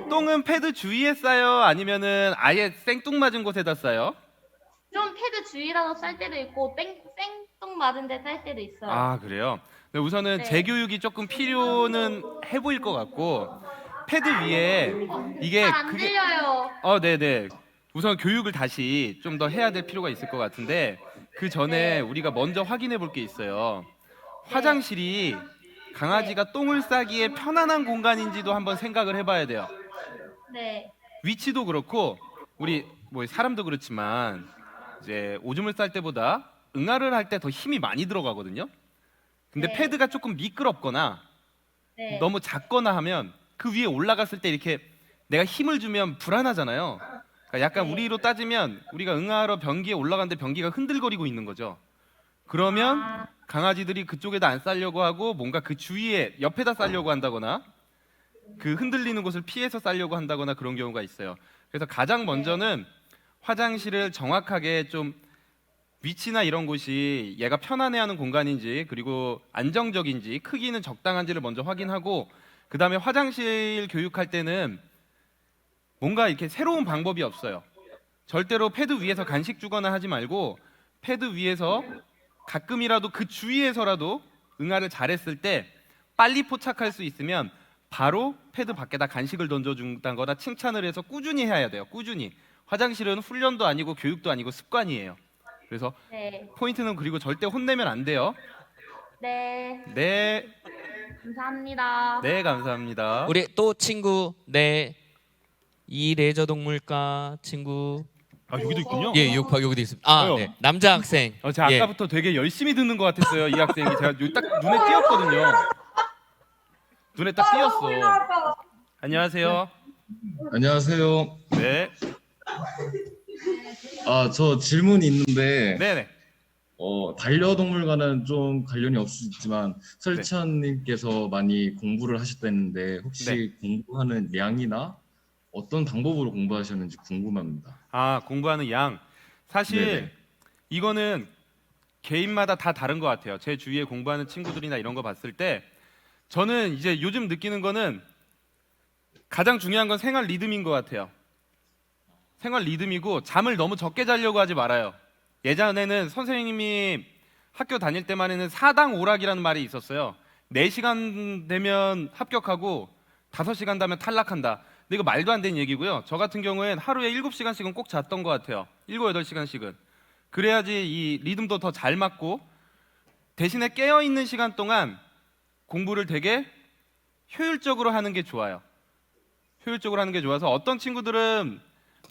똥은 패드 주위에 싸요? 아니면은 아예 생뚱 맞은 곳에다 싸요? 좀 패드 주위라도 쌀 때도 있고 생똥 맞은 데 쌀 때도 있어요. 그래요? 네, 우선은 네. 재교육이 조금 필요는 해 보일 것 같고 패드 위에 이게 잘 안 들려요. 네네. 우선 교육을 다시 좀 더 해야 될 필요가 있을 것 같은데 그 전에 네. 우리가 먼저 확인해 볼 게 있어요. 화장실이 강아지가 똥을 싸기에 편안한 공간인지도 한번 생각을 해봐야 돼요. 네. 위치도 그렇고 우리 뭐 사람도 그렇지만 이제 오줌을 쌀 때보다 응아를 할 때 더 힘이 많이 들어가거든요. 근데 네. 패드가 조금 미끄럽거나 네. 너무 작거나 하면 그 위에 올라갔을 때 이렇게 내가 힘을 주면 불안하잖아요. 그러니까 약간 네. 우리로 따지면 우리가 응아하러 변기에 올라갔는데 변기가 흔들거리고 있는 거죠. 그러면 아, 강아지들이 그쪽에다 안 싸려고 하고 뭔가 그 주위에 옆에다 싸려고 한다거나 그 흔들리는 곳을 피해서 싸려고 한다거나 그런 경우가 있어요. 그래서 가장 먼저는 화장실을 정확하게 좀 위치나 이런 곳이 얘가 편안해하는 공간인지 그리고 안정적인지 크기는 적당한지를 먼저 확인하고 그 다음에 화장실 교육할 때는 뭔가 이렇게 새로운 방법이 없어요. 절대로 패드 위에서 간식 주거나 하지 말고 패드 위에서 가끔이라도 그 주위에서라도 응아를 잘했을 때 빨리 포착할 수 있으면 바로 패드 밖에다 간식을 던져준다거나 칭찬을 해서 꾸준히 해야 돼요. 꾸준히. 화장실은 훈련도 아니고 교육도 아니고 습관이에요. 그래서 네. 포인트는 그리고 절대 혼내면 안 돼요. 네. 네, 감사합니다. 네 감사합니다. 우리 또 친구 이 레저 동물과 친구 여기도 있군요. 예 여기도 있습니다. 아유. 네 남자 학생. 제가 예. 아까부터 되게 열심히 듣는 것 같았어요. 이 학생이 제가 딱 눈에 띄었거든요. 눈에 딱 띄었어. 안녕하세요. 안녕하세요. 네, 저 질문이 있는데, 네네. 반려동물과는 좀 관련이 없을 수 있지만, 설찬님께서 많이 공부를 하셨다는데, 혹시 공부하는 량이나 어떤 방법으로 공부하셨는지 궁금합니다. 공부하는 양. 사실 네네. 이거는 개인마다 다 다른 것 같아요. 제 주위에 공부하는 친구들이나 이런 거 봤을 때 저는 이제 요즘 느끼는 거는 가장 중요한 건 생활 리듬인 것 같아요. 생활 리듬이고 잠을 너무 적게 자려고 하지 말아요. 예전에는 선생님이 학교 다닐 때만에는 사당 오락이라는 말이 있었어요. 4시간 되면 합격하고 5시간 되면 탈락한다. 근데 이거 말도 안 되는 얘기고요. 저 같은 경우엔 하루에 7시간씩은 꼭 잤던 것 같아요. 7, 8시간씩은. 그래야지 이 리듬도 더 잘 맞고 대신에 깨어있는 시간 동안 공부를 되게 효율적으로 하는 게 좋아요. 효율적으로 하는 게 좋아서 어떤 친구들은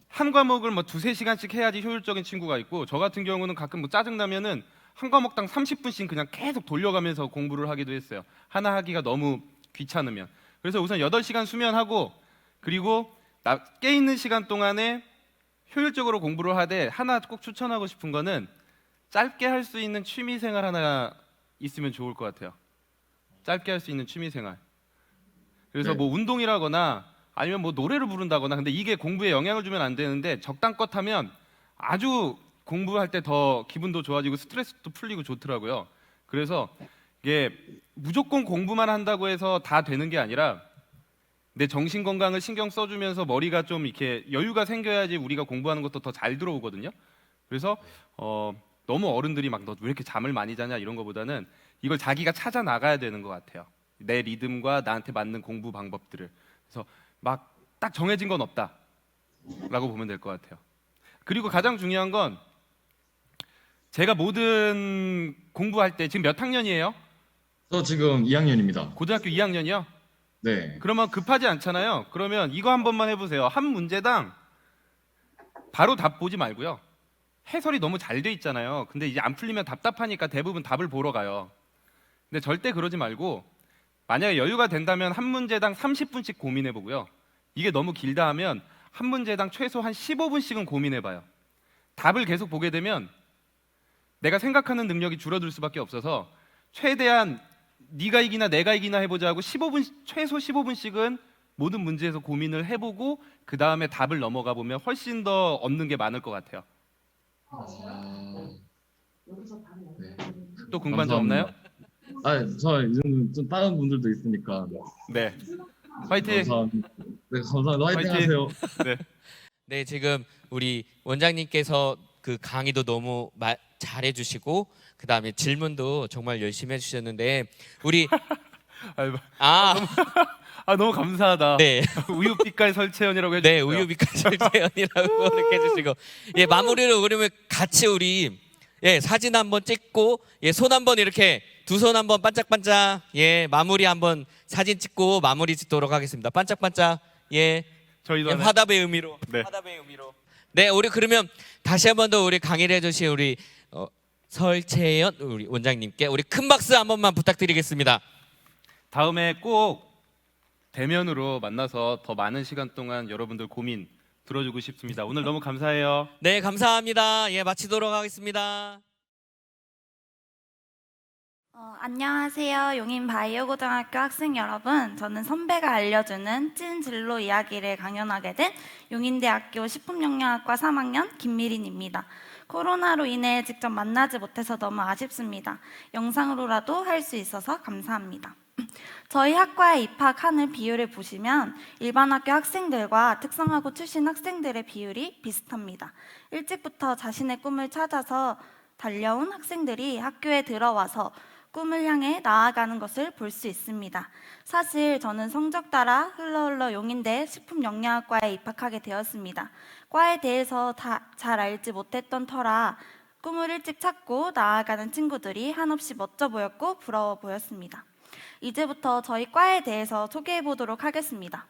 한 과목을 뭐 2, 3시간씩 해야지 효율적인 친구가 있고 저 같은 경우는 가끔 뭐 짜증나면은 한 과목당 30분씩 그냥 계속 돌려가면서 공부를 하기도 했어요. 하나 하기가 너무 귀찮으면. 그래서 우선 8시간 수면하고 그리고 깨있는 시간 동안에 효율적으로 공부를 하되 하나 꼭 추천하고 싶은 거는 짧게 할 수 있는 취미 생활 하나 있으면 좋을 것 같아요. 짧게 할 수 있는 취미 생활. 그래서 네. 뭐 운동이라거나 아니면 뭐 노래를 부른다거나 근데 이게 공부에 영향을 주면 안 되는데 적당껏 하면 아주 공부할 때 더 기분도 좋아지고 스트레스도 풀리고 좋더라고요. 그래서 이게 무조건 공부만 한다고 해서 다 되는 게 아니라 내 정신 건강을 신경 써주면서 머리가 좀 이렇게 여유가 생겨야지 우리가 공부하는 것도 더 잘 들어오거든요. 그래서 너무 어른들이 막 너 왜 이렇게 잠을 많이 자냐 이런 거보다는 이걸 자기가 찾아 나가야 되는 것 같아요. 내 리듬과 나한테 맞는 공부 방법들을. 그래서 막 딱 정해진 건 없다라고 보면 될 것 같아요. 그리고 가장 중요한 건 제가 모든 공부할 때 지금 몇 학년이에요? 저 지금 2학년입니다. 고등학교 2학년이요? 네. 그러면 급하지 않잖아요. 그러면 이거 한 번만 해보세요. 한 문제당 바로 답 보지 말고요. 해설이 너무 잘 돼 있잖아요. 근데 이제 안 풀리면 답답하니까 대부분 답을 보러 가요. 근데 절대 그러지 말고 만약에 여유가 된다면 한 문제당 30분씩 고민해 보고요. 이게 너무 길다 하면 한 문제당 최소 한 15분씩은 고민해 봐요. 답을 계속 보게 되면 내가 생각하는 능력이 줄어들 수밖에 없어서 최대한 네가 이기나 내가 이기나 해보자 하고 15분, 최소 15분씩은 모든 문제에서 고민을 해보고 그 다음에 답을 넘어가 보면 훨씬 더 얻는 게 많을 것 같아요. 네. 또 궁금한 점 없나요? 저 이제는 좀 다른 분들도 있으니까. 네. 화이팅! 감사합니다. 네, 감사합니다. 화이팅 화이팅! 하세요. 네. 네, 지금 우리 원장님께서 그 강의도 너무 잘해 주시고 그다음에 질문도 정말 열심히 해 주셨는데 우리 너무 감사하다. 네. 우유빛깔 설채연이라고 해주셨어요. 네, 우유빛깔 설채연이라고 이렇게 해주시고 예, 마무리로 그러면 같이 우리 예, 사진 한번 찍고 예, 손 한번 이렇게 두 손 한번 반짝반짝 예, 마무리 한번 사진 찍고 마무리 짓도록 하겠습니다. 반짝반짝 예, 저희도 예, 하나- 화답의 의미로 네. 화답의 의미로 네, 우리 그러면 다시 한 번 더 우리 강의를 해주신 우리 설채연 우리 원장님께 우리 큰 박수 한 번만 부탁드리겠습니다. 다음에 꼭 대면으로 만나서 더 많은 시간 동안 여러분들 고민 들어주고 싶습니다. 오늘 너무 감사해요. 네, 감사합니다. 예, 마치도록 하겠습니다. 안녕하세요. 용인바이오고등학교 학생 여러분. 저는 선배가 알려주는 찐 진로 이야기를 강연하게 된 용인대학교 식품영양학과 3학년 김미린입니다. 코로나로 인해 직접 만나지 못해서 너무 아쉽습니다. 영상으로라도 할 수 있어서 감사합니다. 저희 학과에 입학하는 비율을 보시면 일반 학교 학생들과 특성화고 출신 학생들의 비율이 비슷합니다. 일찍부터 자신의 꿈을 찾아서 달려온 학생들이 학교에 들어와서 꿈을 향해 나아가는 것을 볼 수 있습니다. 사실 저는 성적 따라 흘러 용인대 식품영양학과에 입학하게 되었습니다. 과에 대해서 잘 알지 못했던 터라 꿈을 일찍 찾고 나아가는 친구들이 한없이 멋져 보였고 부러워 보였습니다. 이제부터 저희 과에 대해서 소개해 보도록 하겠습니다.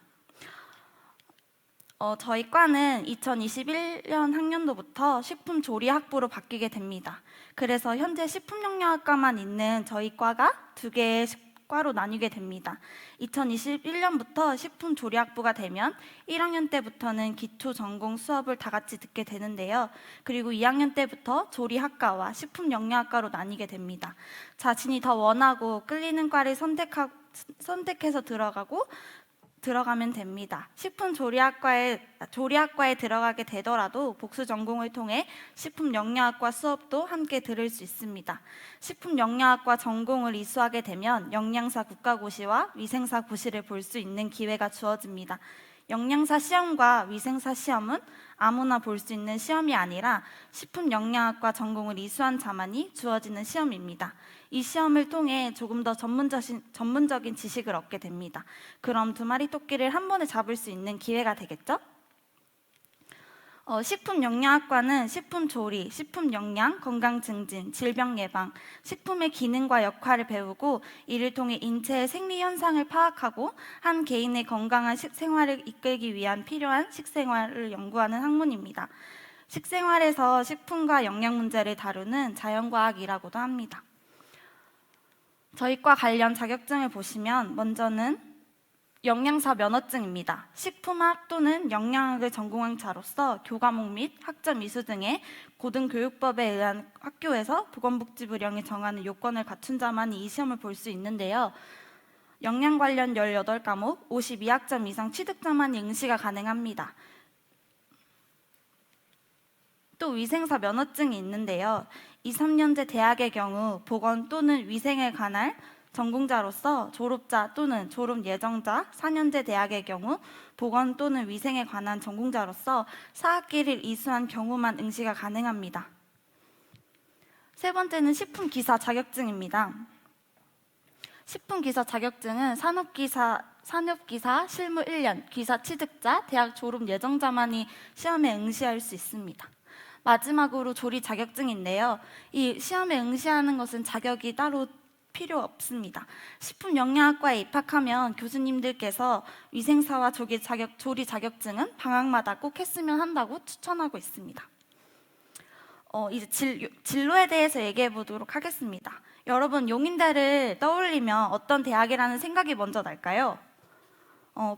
저희 과는 2021년 학년도부터 식품조리학부로 바뀌게 됩니다. 그래서 현재 식품영양학과만 있는 저희 과가 두 개의 과로 나뉘게 됩니다. 2021년부터 식품조리학부가 되면 1학년 때부터는 기초 전공 수업을 다 같이 듣게 되는데요. 그리고 2학년 때부터 조리학과와 식품영양학과로 나뉘게 됩니다. 자신이 더 원하고 끌리는 과를 선택해서 들어가면 됩니다. 조리학과에 들어가게 되더라도 복수 전공을 통해 식품영양학과 수업도 함께 들을 수 있습니다. 식품영양학과 전공을 이수하게 되면 영양사 국가고시와 위생사 고시를 볼 수 있는 기회가 주어집니다. 영양사 시험과 위생사 시험은 아무나 볼 수 있는 시험이 아니라 식품영양학과 전공을 이수한 자만이 주어지는 시험입니다. 이 시험을 통해 조금 더 전문적인 지식을 얻게 됩니다. 그럼 두 마리 토끼를 한 번에 잡을 수 있는 기회가 되겠죠? 식품영양학과는 식품조리, 식품영양, 건강증진, 질병예방, 식품의 기능과 역할을 배우고 이를 통해 인체의 생리현상을 파악하고 한 개인의 건강한 식생활을 이끌기 위한 필요한 식생활을 연구하는 학문입니다. 식생활에서 식품과 영양 문제를 다루는 자연과학이라고도 합니다. 저희과 관련 자격증을 보시면 먼저는 영양사 면허증입니다. 식품학 또는 영양학을 전공한 자로서 교과목 및 학점 이수 등의 고등교육법에 의한 학교에서 보건복지부령이 정하는 요건을 갖춘 자만이 이 시험을 볼 수 있는데요. 영양 관련 18과목, 52학점 이상 취득자만이 응시가 가능합니다. 또 위생사 면허증이 있는데요. 2, 3년제 대학의 경우 보건 또는 위생에 관한 전공자로서 졸업자 또는 졸업 예정자, 4년제 대학의 경우 보건 또는 위생에 관한 전공자로서 4학기를 이수한 경우만 응시가 가능합니다. 세 번째는 식품기사 자격증입니다. 식품기사 자격증은 산업기사 실무 1년, 기사 취득자, 대학 졸업 예정자만이 시험에 응시할 수 있습니다. 마지막으로 조리 자격증인데요. 이 시험에 응시하는 것은 자격이 따로 필요 없습니다. 식품영양학과에 입학하면 교수님들께서 위생사와 조리 자격증은 방학마다 꼭 했으면 한다고 추천하고 있습니다. 이제 진로에 대해서 얘기해 보도록 하겠습니다. 여러분, 용인대를 떠올리면 어떤 대학이라는 생각이 먼저 날까요?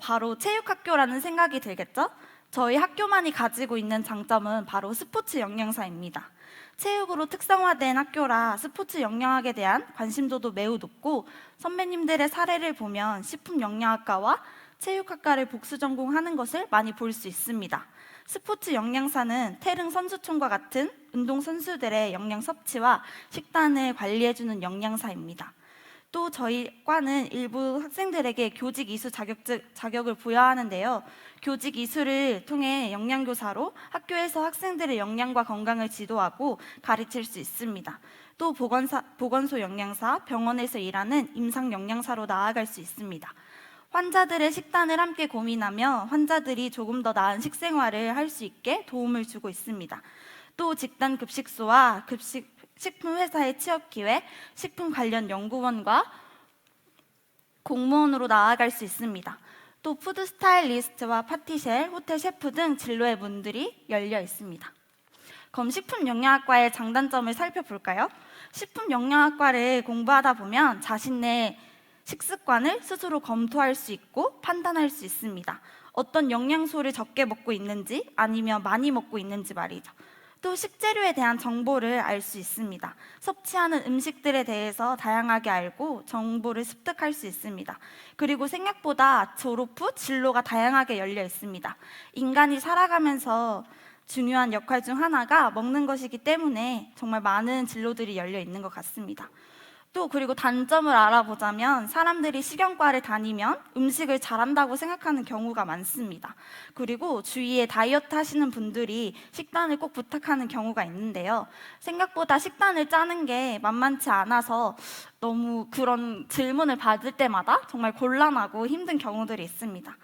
바로 체육학교라는 생각이 들겠죠? 저희 학교만이 가지고 있는 장점은 바로 스포츠 영양사입니다. 체육으로 특성화된 학교라 스포츠 영양학에 대한 관심도도 매우 높고, 선배님들의 사례를 보면 식품영양학과와 체육학과를 복수 전공하는 것을 많이 볼 수 있습니다. 스포츠 영양사는 태릉 선수촌과 같은 운동 선수들의 영양 섭취와 식단을 관리해주는 영양사입니다. 또 저희 과는 일부 학생들에게 교직 이수 자격을 부여하는데요. 교직 이수를 통해 영양교사로 학교에서 학생들의 영양과 건강을 지도하고 가르칠 수 있습니다. 또 보건소 영양사, 병원에서 일하는 임상 영양사로 나아갈 수 있습니다. 환자들의 식단을 함께 고민하며 환자들이 조금 더 나은 식생활을 할 수 있게 도움을 주고 있습니다. 또 집단 급식소와 식품회사의 취업 기회, 식품 관련 연구원과 공무원으로 나아갈 수 있습니다. 또 푸드 스타일리스트와 파티셰, 호텔 셰프 등 진로의 문들이 열려 있습니다. 그럼 식품영양학과의 장단점을 살펴볼까요? 식품영양학과를 공부하다 보면 자신의 식습관을 스스로 검토할 수 있고 판단할 수 있습니다. 어떤 영양소를 적게 먹고 있는지 아니면 많이 먹고 있는지 말이죠. 또 식재료에 대한 정보를 알 수 있습니다. 섭취하는 음식들에 대해서 다양하게 알고 정보를 습득할 수 있습니다. 그리고 생각보다 졸업 후 진로가 다양하게 열려 있습니다. 인간이 살아가면서 중요한 역할 중 하나가 먹는 것이기 때문에 정말 많은 진로들이 열려 있는 것 같습니다. 또 그리고 단점을 알아보자면 사람들이 식영과를 다니면 음식을 잘한다고 생각하는 경우가 많습니다. 그리고 주위에 다이어트 하시는 분들이 식단을 꼭 부탁하는 경우가 있는데요. 생각보다 식단을 짜는 게 만만치 않아서 너무 그런 질문을 받을 때마다 정말 곤란하고 힘든 경우들이 있습니다.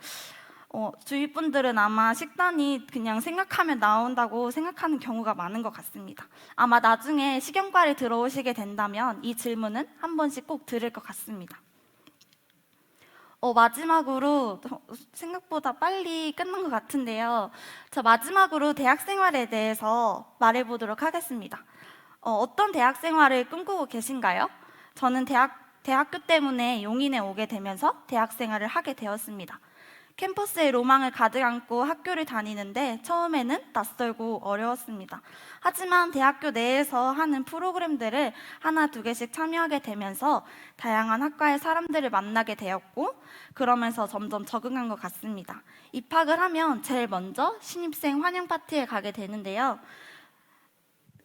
주위 분들은 아마 식단이 그냥 생각하면 나온다고 생각하는 경우가 많은 것 같습니다. 아마 나중에 식영과를 들어오시게 된다면 이 질문은 한 번씩 꼭 들을 것 같습니다. 마지막으로 생각보다 빨리 끝난 것 같은데요. 자, 마지막으로 대학 생활에 대해서 말해보도록 하겠습니다. 어떤 대학 생활을 꿈꾸고 계신가요? 저는 대학교 때문에 용인에 오게 되면서 대학 생활을 하게 되었습니다. 캠퍼스에 로망을 가득 안고 학교를 다니는데 처음에는 낯설고 어려웠습니다. 하지만 대학교 내에서 하는 프로그램들을 하나 두 개씩 참여하게 되면서 다양한 학과의 사람들을 만나게 되었고, 그러면서 점점 적응한 것 같습니다. 입학을 하면 제일 먼저 신입생 환영 파티에 가게 되는데요.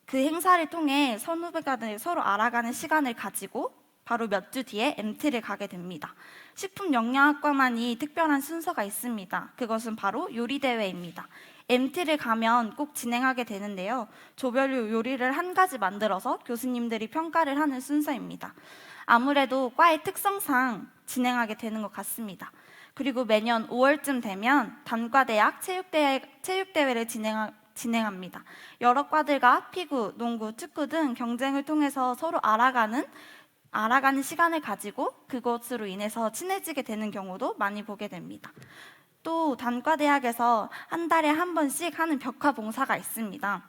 그 행사를 통해 선후배가 서로 알아가는 시간을 가지고 바로 몇 주 뒤에 MT를 가게 됩니다. 식품영양학과만이 특별한 순서가 있습니다. 그것은 바로 요리대회입니다. MT를 가면 꼭 진행하게 되는데요. 조별로 요리를 한 가지 만들어서 교수님들이 평가를 하는 순서입니다. 아무래도 과의 특성상 진행하게 되는 것 같습니다. 그리고 매년 5월쯤 되면 단과대학 체육대회를 진행합니다. 여러 과들과 피구, 농구, 축구 등 경쟁을 통해서 서로 알아가는 시간을 가지고 그것으로 인해서 친해지게 되는 경우도 많이 보게 됩니다. 또 단과대학에서 한 달에 한 번씩 하는 벽화 봉사가 있습니다.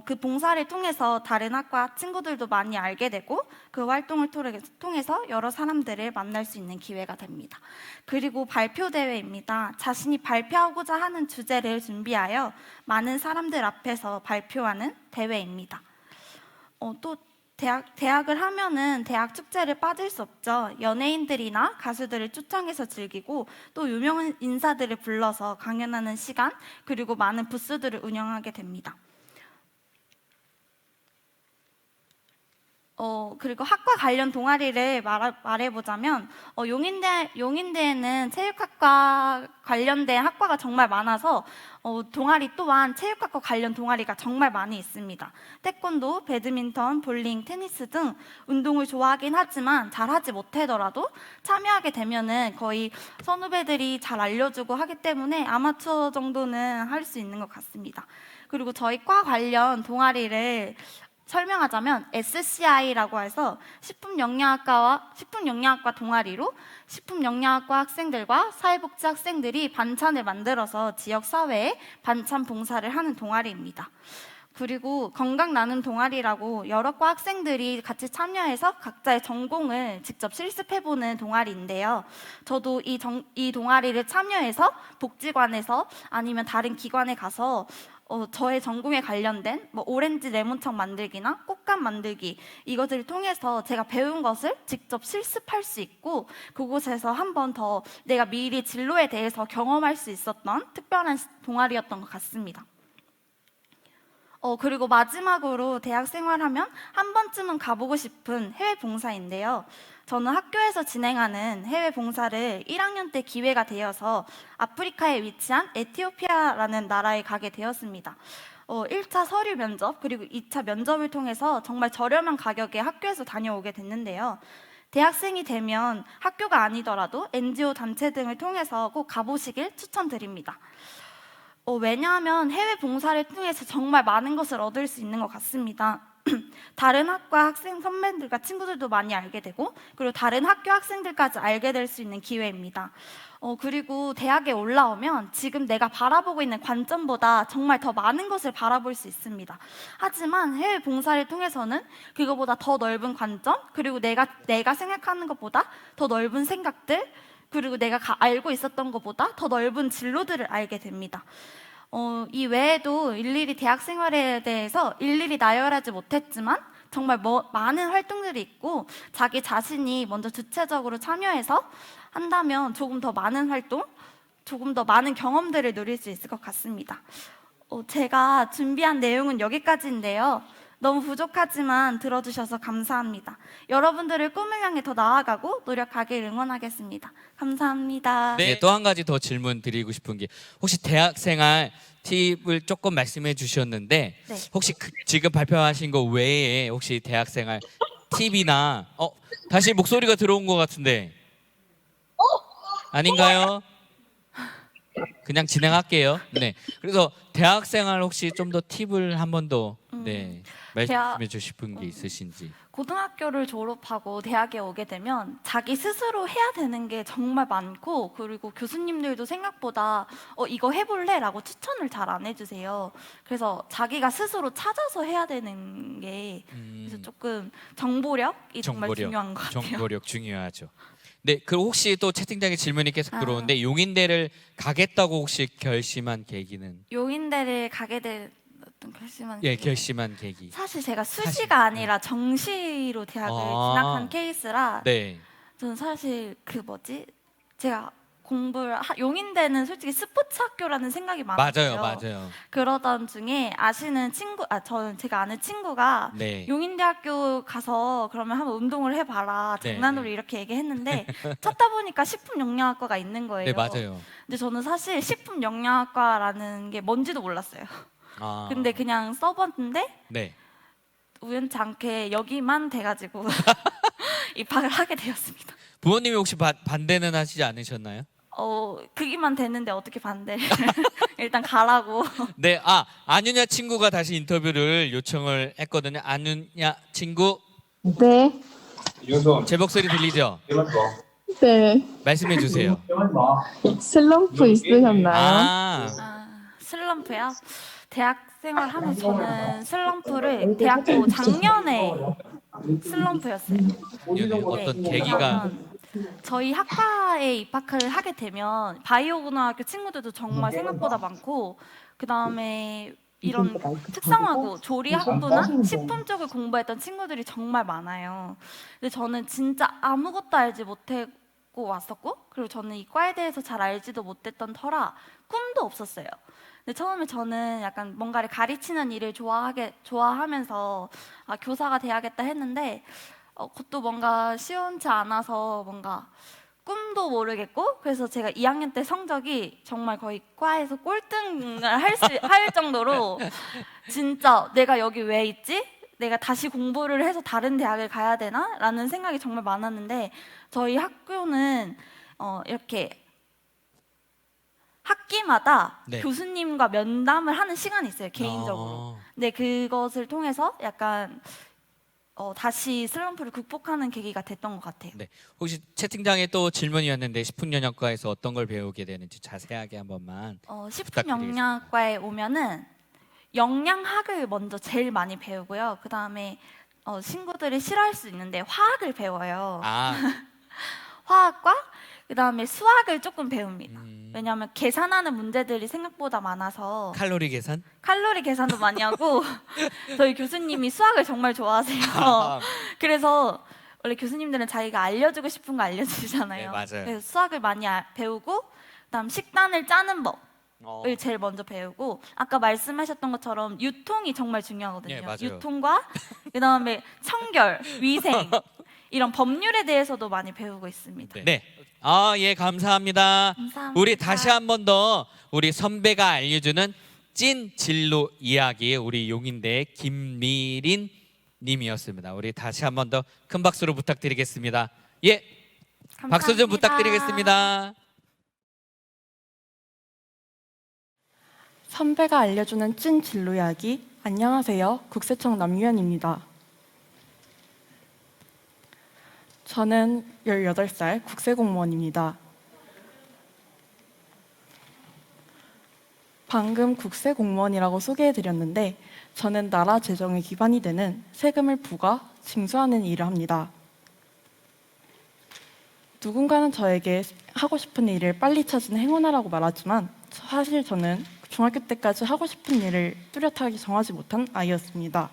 그 봉사를 통해서 다른 학과 친구들도 많이 알게 되고 그 활동을 통해서 여러 사람들을 만날 수 있는 기회가 됩니다. 그리고 발표대회입니다. 자신이 발표하고자 하는 주제를 준비하여 많은 사람들 앞에서 발표하는 대회입니다. 또 대학을 하면은 대학 축제를 빠질 수 없죠. 연예인들이나 가수들을 초청해서 즐기고 또 유명한 인사들을 불러서 강연하는 시간, 그리고 많은 부스들을 운영하게 됩니다. 그리고 학과 관련 동아리를 말해보자면 용인대에는 체육학과 관련된 학과가 정말 많아서 동아리 또한 체육학과 관련 동아리가 정말 많이 있습니다. 태권도, 배드민턴, 볼링, 테니스 등 운동을 좋아하긴 하지만 잘하지 못하더라도 참여하게 되면은 거의 선후배들이 잘 알려주고 하기 때문에 아마추어 정도는 할 수 있는 것 같습니다. 그리고 저희 과 관련 동아리를 설명하자면 SCI라고 해서 식품영양학과 동아리로 식품영양학과 학생들과 사회복지 학생들이 반찬을 만들어서 지역 사회에 반찬 봉사를 하는 동아리입니다. 그리고 건강 나눔 동아리라고 여러 과 학생들이 같이 참여해서 각자의 전공을 직접 실습해보는 동아리인데요. 저도 이 동아리를 참여해서 복지관에서 아니면 다른 기관에 가서 저의 전공에 관련된 오렌지 레몬청 만들기나 꽃감 만들기 이것들을 통해서 제가 배운 것을 직접 실습할 수 있고 그곳에서 한 번 더 내가 미리 진로에 대해서 경험할 수 있었던 특별한 동아리였던 것 같습니다. 그리고 마지막으로 대학 생활하면 한 번쯤은 가보고 싶은 해외 봉사인데요. 저는 학교에서 진행하는 해외 봉사를 1학년 때 기회가 되어서 아프리카에 위치한 에티오피아라는 나라에 가게 되었습니다. 1차 서류 면접 그리고 2차 면접을 통해서 정말 저렴한 가격에 학교에서 다녀오게 됐는데요. 대학생이 되면 학교가 아니더라도 NGO 단체 등을 통해서 꼭 가보시길 추천드립니다. 왜냐하면 해외 봉사를 통해서 정말 많은 것을 얻을 수 있는 것 같습니다. 다른 학과 학생 선배들과 친구들도 많이 알게 되고 그리고 다른 학교 학생들까지 알게 될 수 있는 기회입니다. 그리고 대학에 올라오면 지금 내가 바라보고 있는 관점보다 정말 더 많은 것을 바라볼 수 있습니다. 하지만 해외 봉사를 통해서는 그거보다 더 넓은 관점 그리고 내가 생각하는 것보다 더 넓은 생각들 그리고 내가 알고 있었던 것보다 더 넓은 진로들을 알게 됩니다. 이 외에도 일일이 대학 생활에 대해서 일일이 나열하지 못했지만 정말 많은 활동들이 있고 자기 자신이 먼저 주체적으로 참여해서 한다면 조금 더 많은 활동, 조금 더 많은 경험들을 누릴 수 있을 것 같습니다. 제가 준비한 내용은 여기까지인데요. 너무 부족하지만 들어주셔서 감사합니다. 여러분들을 꿈을 향해 더 나아가고 노력하길 응원하겠습니다. 감사합니다. 네, 또 한 가지 더 질문 드리고 싶은 게 혹시 대학생활 팁을 조금 말씀해 주셨는데 네. 혹시 지금 발표하신 거 외에 혹시 대학생활 팁이나 다시 목소리가 들어온 것 같은데 아닌가요? 그냥 진행할게요. 네. 그래서 대학생활 혹시 좀 더 팁을 한 번 더 말씀해 주실 싶은 게 있으신지. 고등학교를 졸업하고 대학에 오게 되면 자기 스스로 해야 되는 게 정말 많고 그리고 교수님들도 생각보다 이거 해볼래? 라고 추천을 잘 안 해주세요. 그래서 자기가 스스로 찾아서 해야 되는 게 그래서 조금 정보력이 정말 중요한 것 같아요. 정보력 중요하죠. 네, 그리고 혹시 또 채팅창에 질문이 계속 들어오는데 용인대를 가겠다고 혹시 결심한 계기는? 용인대를 가게 된 결심한 결심한 계기. 사실 제가 수시가 아니라 정시로 대학을 진학한 케이스라 네. 저는 사실 제가 용인대는 솔직히 스포츠 학교라는 생각이 많았어요. 맞아요. 그러던 중에 제가 아는 친구가 네. 용인대학교 가서 그러면 한번 운동을 해봐라 장난으로 이렇게 얘기했는데 찾다 보니까 식품영양학과가 있는 거예요. 네, 맞아요. 근데 저는 사실 식품영양학과라는 게 뭔지도 몰랐어요. 근데 그냥 써봤는데 네. 우연치 않게 여기만 돼가지고 입학을 하게 되었습니다. 부모님이 혹시 반대는 하시지 않으셨나요? 그기만 됐는데 어떻게 반대를 일단 가라고. 네, 안윤야 친구가 다시 인터뷰를 요청을 했거든요. 안윤야 친구. 네. 제 목소리 들리죠? 네. 말씀해 주세요. 슬럼프 있으셨나요? 슬럼프요? 대학 생활하면 저는 슬럼프를 대학교 작년에 슬럼프였어요. 어떤 계기가? 저희 학과에 입학을 하게 되면 바이오고등학교 친구들도 정말 생각보다 많고 그 다음에 이런 특성화고 조리학부나 식품 쪽을 공부했던 친구들이 정말 많아요. 근데 저는 진짜 아무것도 알지 못하고 왔었고 그리고 저는 이 과에 대해서 잘 알지도 못했던 터라 꿈도 없었어요. 근데 처음에 저는 약간 뭔가를 가르치는 일을 좋아하면서 교사가 돼야겠다 했는데 그것도 뭔가 시원치 않아서 뭔가 꿈도 모르겠고 그래서 제가 2학년 때 성적이 정말 거의 과에서 꼴등을 할 정도로 진짜 내가 여기 왜 있지? 내가 다시 공부를 해서 다른 대학을 가야 되나? 라는 생각이 정말 많았는데 저희 학교는 이렇게 학기마다 네. 교수님과 면담을 하는 시간이 있어요, 개인적으로. 네, 그것을 통해서 약간 다시 슬럼프를 극복하는 계기가 됐던 것 같아요. 네. 혹시 채팅장에 또 질문이 왔는데 식품영양과에서 어떤 걸 배우게 되는지 자세하게 한 번만. 식품영양과에 오면은 영양학을 먼저 제일 많이 배우고요. 그 다음에 친구들이 싫어할 수 있는데 화학을 배워요. 아, 화학과 그 다음에 수학을 조금 배웁니다. 왜냐하면 계산하는 문제들이 생각보다 많아서 칼로리 계산? 칼로리 계산도 많이 하고 저희 교수님이 수학을 정말 좋아하세요. 그래서 원래 교수님들은 자기가 알려주고 싶은 거 알려주잖아요. 네, 맞아요. 그래서 수학을 많이 배우고 그다음 식단을 짜는 법을 제일 먼저 배우고 아까 말씀하셨던 것처럼 유통이 정말 중요하거든요. 네, 맞아요. 유통과 그다음에 청결, 위생 이런 법률에 대해서도 많이 배우고 있습니다. 네. 예, 감사합니다. 감사합니다. 우리 다시 한 번 더 우리 선배가 알려주는 찐 진로 이야기 우리 용인대 김미린 님이었습니다. 우리 다시 한 번 더 큰 박수로 부탁드리겠습니다. 예, 박수 좀 감사합니다. 부탁드리겠습니다. 선배가 알려주는 찐 진로 이야기. 안녕하세요. 국세청 남유연입니다. 저는 18살 국세공무원입니다. 방금 국세공무원이라고 소개해드렸는데 저는 나라 재정의 기반이 되는 세금을 부과, 징수하는 일을 합니다. 누군가는 저에게 하고 싶은 일을 빨리 찾은 행운아라고 말하지만 사실 저는 중학교 때까지 하고 싶은 일을 뚜렷하게 정하지 못한 아이였습니다.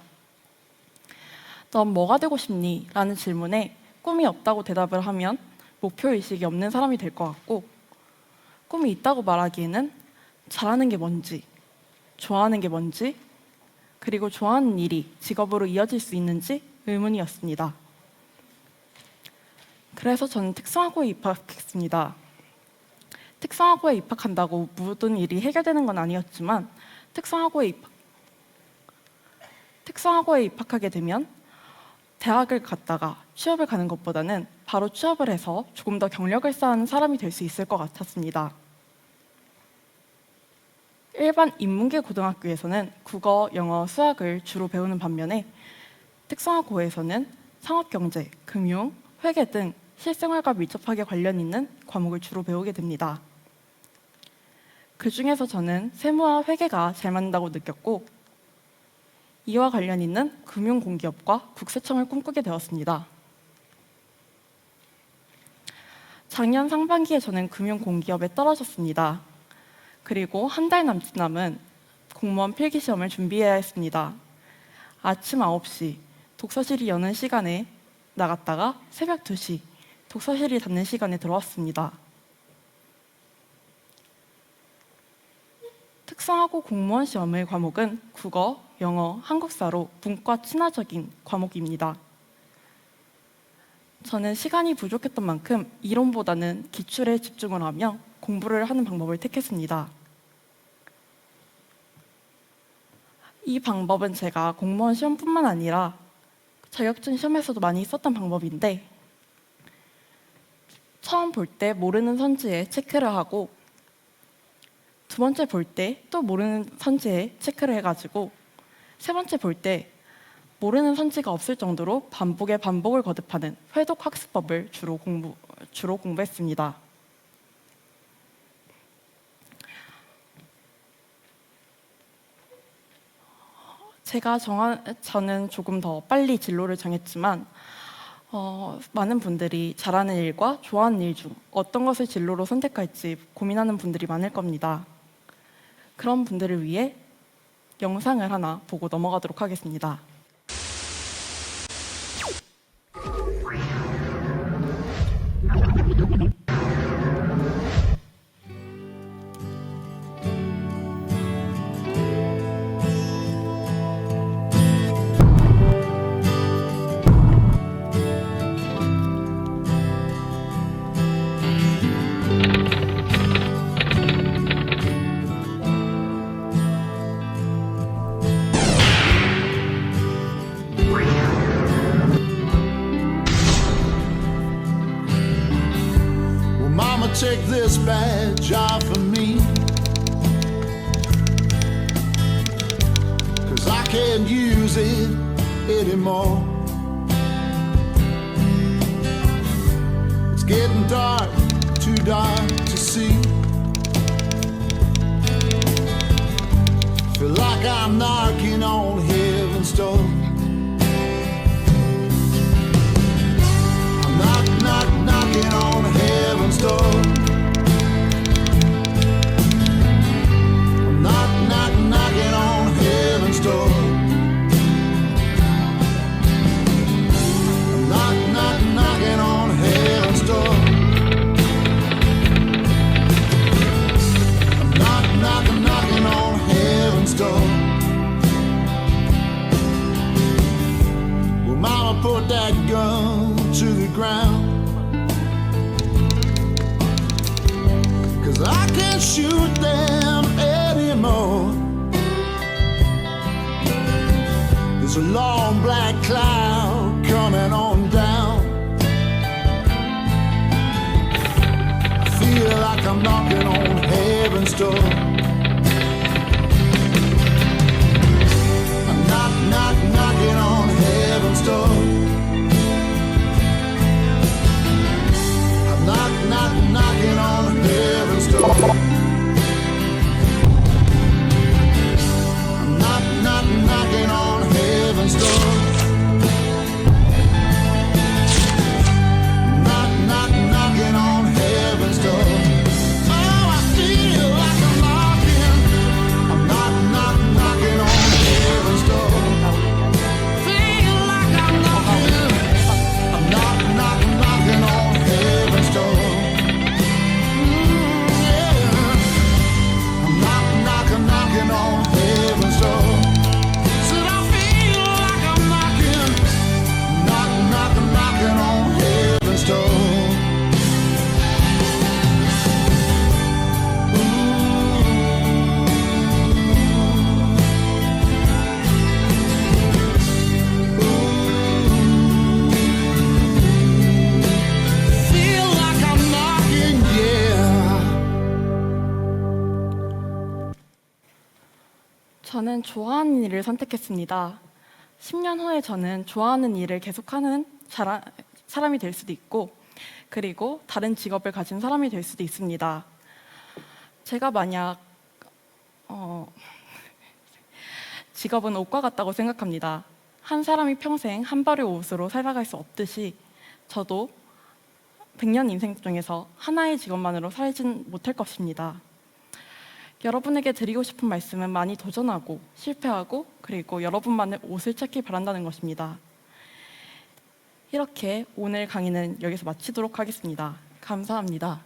넌 뭐가 되고 싶니? 라는 질문에 꿈이 없다고 대답을 하면 목표의식이 없는 사람이 될 것 같고 꿈이 있다고 말하기에는 잘하는 게 뭔지, 좋아하는 게 뭔지, 그리고 좋아하는 일이 직업으로 이어질 수 있는지 의문이었습니다. 그래서 저는 특성화고에 입학했습니다. 특성화고에 입학한다고 모든 일이 해결되는 건 아니었지만 특성화고에 입학하게 되면 대학을 갔다가 취업을 가는 것보다는 바로 취업을 해서 조금 더 경력을 쌓은 사람이 될 수 있을 것 같았습니다. 일반 인문계 고등학교에서는 국어, 영어, 수학을 주로 배우는 반면에 특성화고에서는 상업경제, 금융, 회계 등 실생활과 밀접하게 관련 있는 과목을 주로 배우게 됩니다. 그 중에서 저는 세무와 회계가 잘 맞는다고 느꼈고 이와 관련 있는 금융공기업과 국세청을 꿈꾸게 되었습니다. 작년 상반기에 저는 금융공기업에 떨어졌습니다. 그리고 한 달 남짓 남은 공무원 필기시험을 준비해야 했습니다. 아침 9시 독서실이 여는 시간에 나갔다가 새벽 2시 독서실이 닫는 시간에 들어왔습니다. 특성화고 공무원 시험의 과목은 국어, 영어, 한국사로 문과 친화적인 과목입니다. 저는 시간이 부족했던 만큼 이론보다는 기출에 집중을 하며 공부를 하는 방법을 택했습니다. 이 방법은 제가 공무원 시험뿐만 아니라 자격증 시험에서도 많이 썼던 방법인데 처음 볼 때 모르는 선지에 체크를 하고 두 번째 볼 때 또 모르는 선지에 체크를 해가지고 세 번째 볼 때 모르는 선지가 없을 정도로 반복에 반복을 거듭하는 회독 학습법을 주로 공부했습니다. 저는 조금 더 빨리 진로를 정했지만 많은 분들이 잘하는 일과 좋아하는 일 중 어떤 것을 진로로 선택할지 고민하는 분들이 많을 겁니다. 그런 분들을 위해 영상을 하나 보고 넘어가도록 하겠습니다. Mama, take this badge off of me. use it anymore. It's getting dark, too dark to see. Feel like I'm knocking on heaven's door. I'm knocking on heaven's door. I'm knocking on heaven's door. I'm knocking on heaven's door. I'm knocking on heaven's door. Well, mama put that gun to the ground, 'cause I can't shoot them anymore. There's a long black cloud coming on down. I feel like I'm knocking on heaven's door. I'm knocking on heaven's door. I'm knocking on heaven's door. I'm knocking on heaven's door. Knocking on heaven's door. Oh, I feel like I'm knocking. I'm knocking on heaven's door. Feel like I'm knocking. I'm knocking on heaven's door. Yeah. I'm knocking on heaven's door. Said I feel like I'm knocking on heaven's door. Feel like I'm knocking, yeah. 저는 좋아하는 일을 선택했습니다. 10년 후에 저는 좋아하는 일을 계속하는 사람이 될 수도 있고, 그리고 다른 직업을 가진 사람이 될 수도 있습니다. 제가 만약 직업은 옷과 같다고 생각합니다. 한 사람이 평생 한 벌의 옷으로 살아갈 수 없듯이 저도 100년 인생 중에서 하나의 직업만으로 살진 못할 것입니다. 여러분에게 드리고 싶은 말씀은 많이 도전하고 실패하고 그리고 여러분만의 옷을 찾길 바란다는 것입니다. 이렇게 오늘 강의는 여기서 마치도록 하겠습니다. 감사합니다.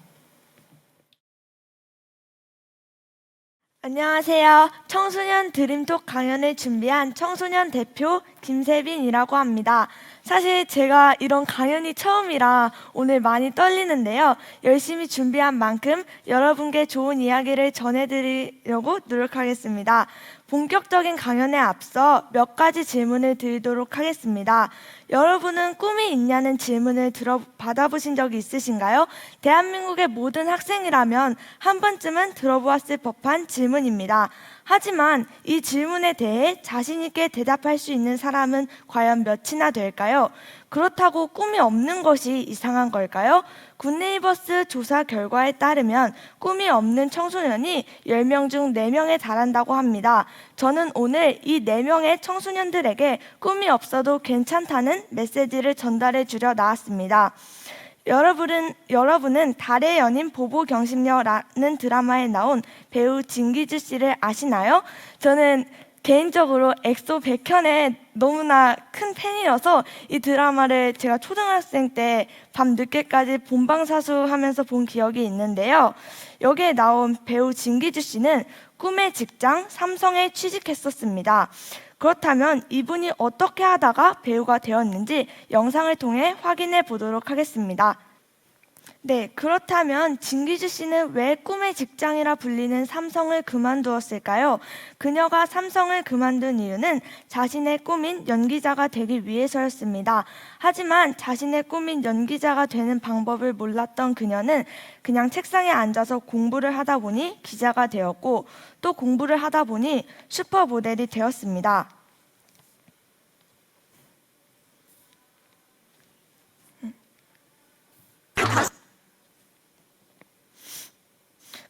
안녕하세요. 청소년 드림톡 강연을 준비한 청소년 대표 김세빈이라고 합니다. 사실 제가 이런 강연이 처음이라 오늘 많이 떨리는데요. 열심히 준비한 만큼 여러분께 좋은 이야기를 전해드리려고 노력하겠습니다. 본격적인 강연에 앞서 몇 가지 질문을 드리도록 하겠습니다. 여러분은 꿈이 있냐는 질문을 받아보신 적이 있으신가요? 대한민국의 모든 학생이라면 한 번쯤은 들어보았을 법한 질문입니다. 하지만 이 질문에 대해 자신 있게 대답할 수 있는 사람은 과연 몇이나 될까요? 그렇다고 꿈이 없는 것이 이상한 걸까요? 굿네이버스 조사 결과에 따르면 꿈이 없는 청소년이 10명 중 4명에 달한다고 합니다. 저는 오늘 이 4명의 청소년들에게 꿈이 없어도 괜찮다는 메시지를 전달해 주려 나왔습니다. 여러분은 달의 연인 보보경심녀라는 드라마에 나온 배우 진기주 씨를 아시나요? 저는 개인적으로 엑소 백현의 너무나 큰 팬이어서 이 드라마를 제가 초등학생 때 밤 늦게까지 본방사수하면서 본 기억이 있는데요. 여기에 나온 배우 진기주 씨는 꿈의 직장 삼성에 취직했었습니다. 그렇다면 이분이 어떻게 하다가 배우가 되었는지 영상을 통해 확인해 보도록 하겠습니다. 네, 그렇다면 진기주 씨는 왜 꿈의 직장이라 불리는 삼성을 그만두었을까요? 그녀가 삼성을 그만둔 이유는 자신의 꿈인 연기자가 되기 위해서였습니다. 하지만 자신의 꿈인 연기자가 되는 방법을 몰랐던 그녀는 그냥 책상에 앉아서 공부를 하다 보니 기자가 되었고 또 공부를 하다 보니 슈퍼모델이 되었습니다.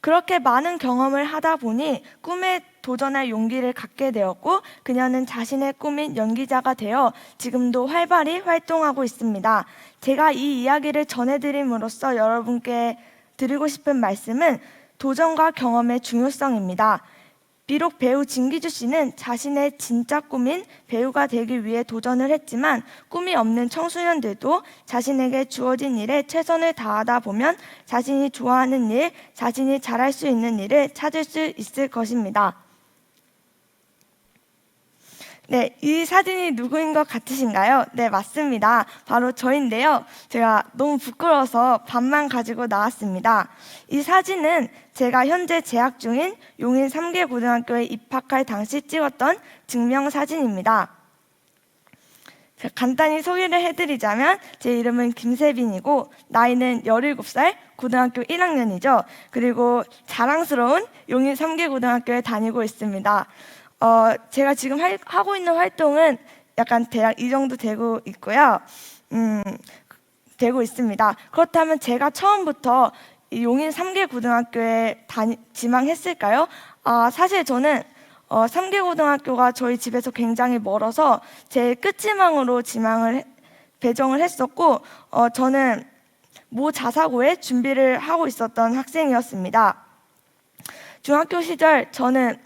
그렇게 많은 경험을 하다 보니 꿈에 도전할 용기를 갖게 되었고 그녀는 자신의 꿈인 연기자가 되어 지금도 활발히 활동하고 있습니다. 제가 이 이야기를 전해드림으로써 여러분께 드리고 싶은 말씀은 도전과 경험의 중요성입니다. 비록 배우 진기주 씨는 자신의 진짜 꿈인 배우가 되기 위해 도전을 했지만 꿈이 없는 청소년들도 자신에게 주어진 일에 최선을 다하다 보면 자신이 좋아하는 일, 자신이 잘할 수 있는 일을 찾을 수 있을 것입니다. 네, 이 사진이 누구인 것 같으신가요? 네, 맞습니다. 바로 저인데요. 제가 너무 부끄러워서 반만 가지고 나왔습니다. 이 사진은 제가 현재 재학 중인 용인 3개 고등학교에 입학할 당시 찍었던 증명사진입니다. 간단히 소개를 해드리자면 제 이름은 김세빈이고 나이는 17살, 고등학교 1학년이죠. 그리고 자랑스러운 용인 3개 고등학교에 다니고 있습니다. 제가 지금 하고 있는 활동은 약간 대략 이 정도 되고 있고요. 되고 있습니다. 그렇다면 제가 처음부터 이 용인 3개 고등학교에 지망했을까요? 사실 저는 3개 고등학교가 저희 집에서 굉장히 멀어서 제일 끝지망으로 배정을 했었고 저는 모 자사고에 준비를 하고 있었던 학생이었습니다. 중학교 시절 저는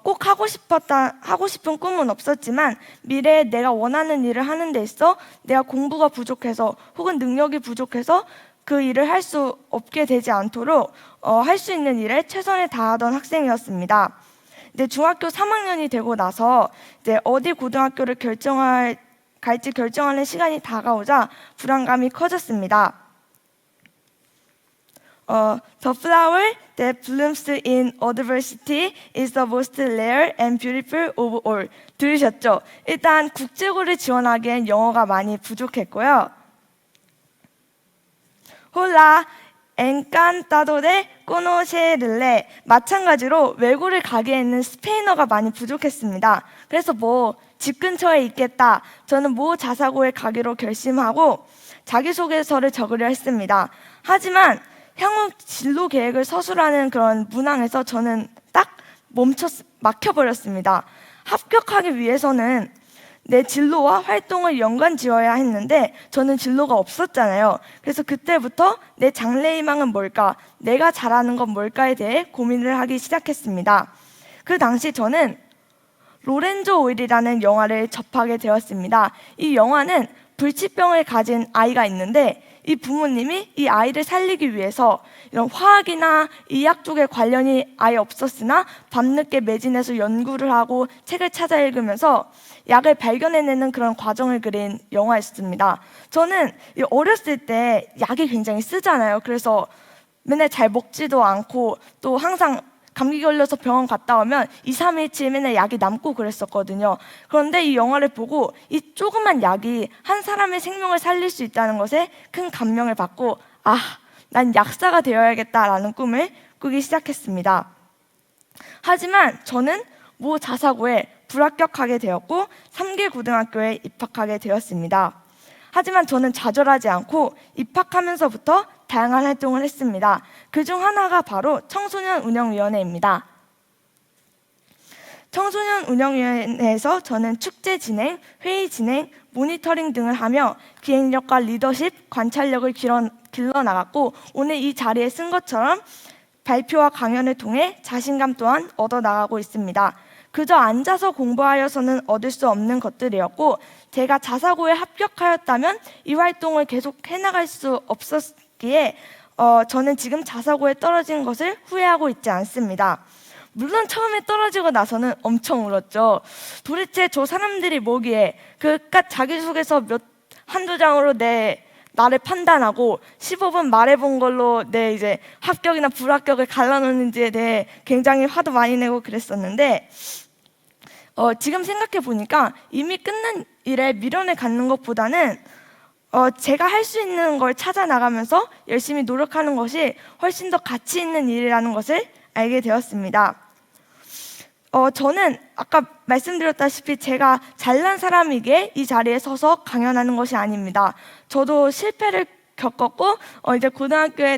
꼭 하고 싶은 꿈은 없었지만 미래에 내가 원하는 일을 하는 데 있어 내가 공부가 부족해서 혹은 능력이 부족해서 그 일을 할 수 없게 되지 않도록 할 수 있는 일에 최선을 다하던 학생이었습니다. 근데 중학교 3학년이 되고 나서 이제 어디 고등학교를 갈지 결정하는 시간이 다가오자 불안감이 커졌습니다. The flower that blooms in adversity is the most rare and beautiful of all. 들으셨죠? 일단 국제고를 지원하기엔 영어가 많이 부족했고요. Hola, encantado de conocerle. 마찬가지로 외고를 가기에는 스페인어가 많이 부족했습니다. 그래서 집 근처에 있겠다. 저는 모 자사고에 가기로 결심하고 자기소개서를 적으려 했습니다. 하지만 향후 진로 계획을 서술하는 그런 문항에서 저는 딱 막혀버렸습니다. 합격하기 위해서는 내 진로와 활동을 연관 지어야 했는데 저는 진로가 없었잖아요. 그래서 그때부터 내 장래희망은 뭘까, 내가 잘하는 건 뭘까에 대해 고민을 하기 시작했습니다. 그 당시 저는 로렌조 오일이라는 영화를 접하게 되었습니다. 이 영화는 불치병을 가진 아이가 있는데 이 부모님이 이 아이를 살리기 위해서 이런 화학이나 이약 쪽에 관련이 아예 없었으나 밤늦게 매진해서 연구를 하고 책을 찾아 읽으면서 약을 발견해내는 그런 과정을 그린 영화였습니다. 저는 어렸을 때 약이 굉장히 쓰잖아요. 그래서 맨날 잘 먹지도 않고 또 항상 감기 걸려서 병원 갔다 오면 2, 3일치 맨날 약이 남고 그랬었거든요. 그런데 이 영화를 보고 이 조그만 약이 한 사람의 생명을 살릴 수 있다는 것에 큰 감명을 받고 난 약사가 되어야겠다라는 꿈을 꾸기 시작했습니다. 하지만 저는 모 자사고에 불합격하게 되었고 3개 고등학교에 입학하게 되었습니다. 하지만 저는 좌절하지 않고 입학하면서부터 다양한 활동을 했습니다. 그중 하나가 바로 청소년운영위원회입니다. 청소년운영위원회에서 저는 축제 진행, 회의 진행, 모니터링 등을 하며 기획력과 리더십, 관찰력을 길러나갔고 오늘 이 자리에 쓴 것처럼 발표와 강연을 통해 자신감 또한 얻어나가고 있습니다. 그저 앉아서 공부하여서는 얻을 수 없는 것들이었고 제가 자사고에 합격하였다면 이 활동을 계속 해나갈 수 없었기에 저는 지금 자사고에 떨어진 것을 후회하고 있지 않습니다. 물론 처음에 떨어지고 나서는 엄청 울었죠. 도대체 저 사람들이 뭐기에 그깟 자기소개서 한두 장으로 나를 판단하고 15분 말해본 걸로 내 이제 합격이나 불합격을 갈라놓는지에 대해 굉장히 화도 많이 내고 그랬었는데 지금 생각해 보니까 이미 끝난 일에 미련을 갖는 것보다는 제가 할 수 있는 걸 찾아 나가면서 열심히 노력하는 것이 훨씬 더 가치 있는 일이라는 것을 알게 되었습니다. 저는 아까 말씀드렸다시피 제가 잘난 사람이기에 이 자리에 서서 강연하는 것이 아닙니다. 저도 실패를 겪었고 이제 고등학교에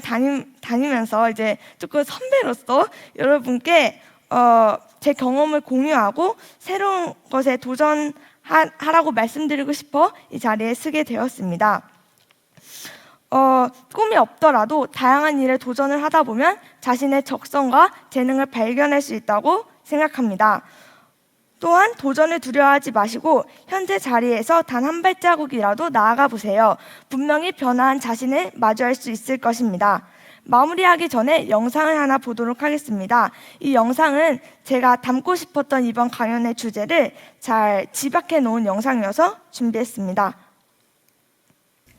다니면서 이제 조금 선배로서 여러분께 제 경험을 공유하고 새로운 것에 도전하라고 말씀드리고 싶어 이 자리에 서게 되었습니다. 꿈이 없더라도 다양한 일에 도전을 하다 보면 자신의 적성과 재능을 발견할 수 있다고 생각합니다. 또한 도전을 두려워하지 마시고 현재 자리에서 단 한 발자국이라도 나아가 보세요. 분명히 변화한 자신을 마주할 수 있을 것입니다. 마무리하기 전에 영상을 하나 보도록 하겠습니다. 이 영상은 제가 담고 싶었던 이번 강연의 주제를 잘 집약해 놓은 영상이어서 준비했습니다.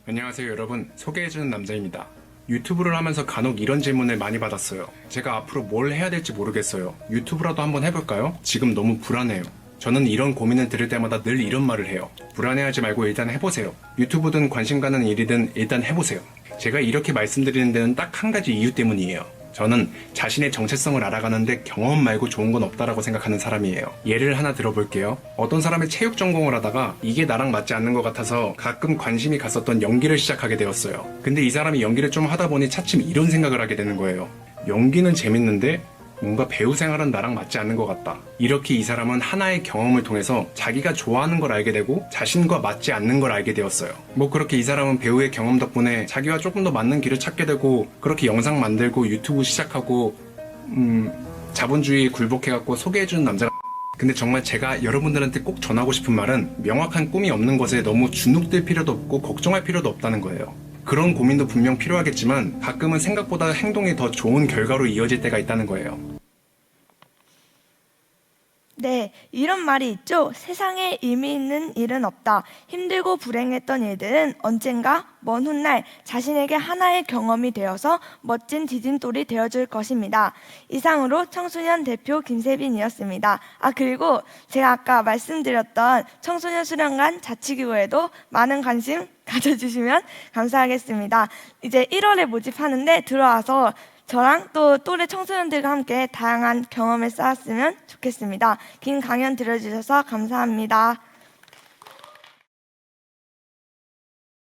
안녕하세요 여러분, 소개해주는 남자입니다. 유튜브를 하면서 간혹 이런 질문을 많이 받았어요. 제가 앞으로 뭘 해야 될지 모르겠어요. 유튜브라도 한번 해볼까요? 지금 너무 불안해요. 저는 이런 고민을 들을 때마다 늘 이런 말을 해요. 불안해하지 말고 일단 해보세요. 유튜브든 관심 가는 일이든 일단 해보세요. 제가 이렇게 말씀드리는 데는 딱 한 가지 이유 때문이에요. 저는 자신의 정체성을 알아가는데 경험 말고 좋은 건 없다라고 생각하는 사람이에요. 예를 하나 들어볼게요. 어떤 사람이 체육 전공을 하다가 이게 나랑 맞지 않는 것 같아서 가끔 관심이 갔었던 연기를 시작하게 되었어요. 근데 이 사람이 연기를 좀 하다 보니 차츰 이런 생각을 하게 되는 거예요. 연기는 재밌는데 뭔가 배우 생활은 나랑 맞지 않는 것 같다. 이렇게 이 사람은 하나의 경험을 통해서 자기가 좋아하는 걸 알게 되고 자신과 맞지 않는 걸 알게 되었어요. 뭐 그렇게 이 사람은 배우의 경험 덕분에 자기와 조금 더 맞는 길을 찾게 되고 그렇게 영상 만들고 유튜브 시작하고 자본주의에 굴복해갖고 소개해주는 남자가. 근데 정말 제가 여러분들한테 꼭 전하고 싶은 말은 명확한 꿈이 없는 것에 너무 주눅들 필요도 없고 걱정할 필요도 없다는 거예요. 그런 고민도 분명 필요하겠지만 가끔은 생각보다 행동이 더 좋은 결과로 이어질 때가 있다는 거예요. 네, 이런 말이 있죠. 세상에 의미 있는 일은 없다. 힘들고 불행했던 일들은 언젠가 먼 훗날 자신에게 하나의 경험이 되어서 멋진 디딤돌이 되어줄 것입니다. 이상으로 청소년 대표 김세빈이었습니다. 그리고 제가 아까 말씀드렸던 청소년 수련관 자치기구에도 많은 관심 가져주시면 감사하겠습니다. 이제 1월에 모집하는데 들어와서 저랑 또 또래 청소년들과 함께 다양한 경험을 쌓았으면 좋겠습니다. 긴 강연 들어주셔서 감사합니다.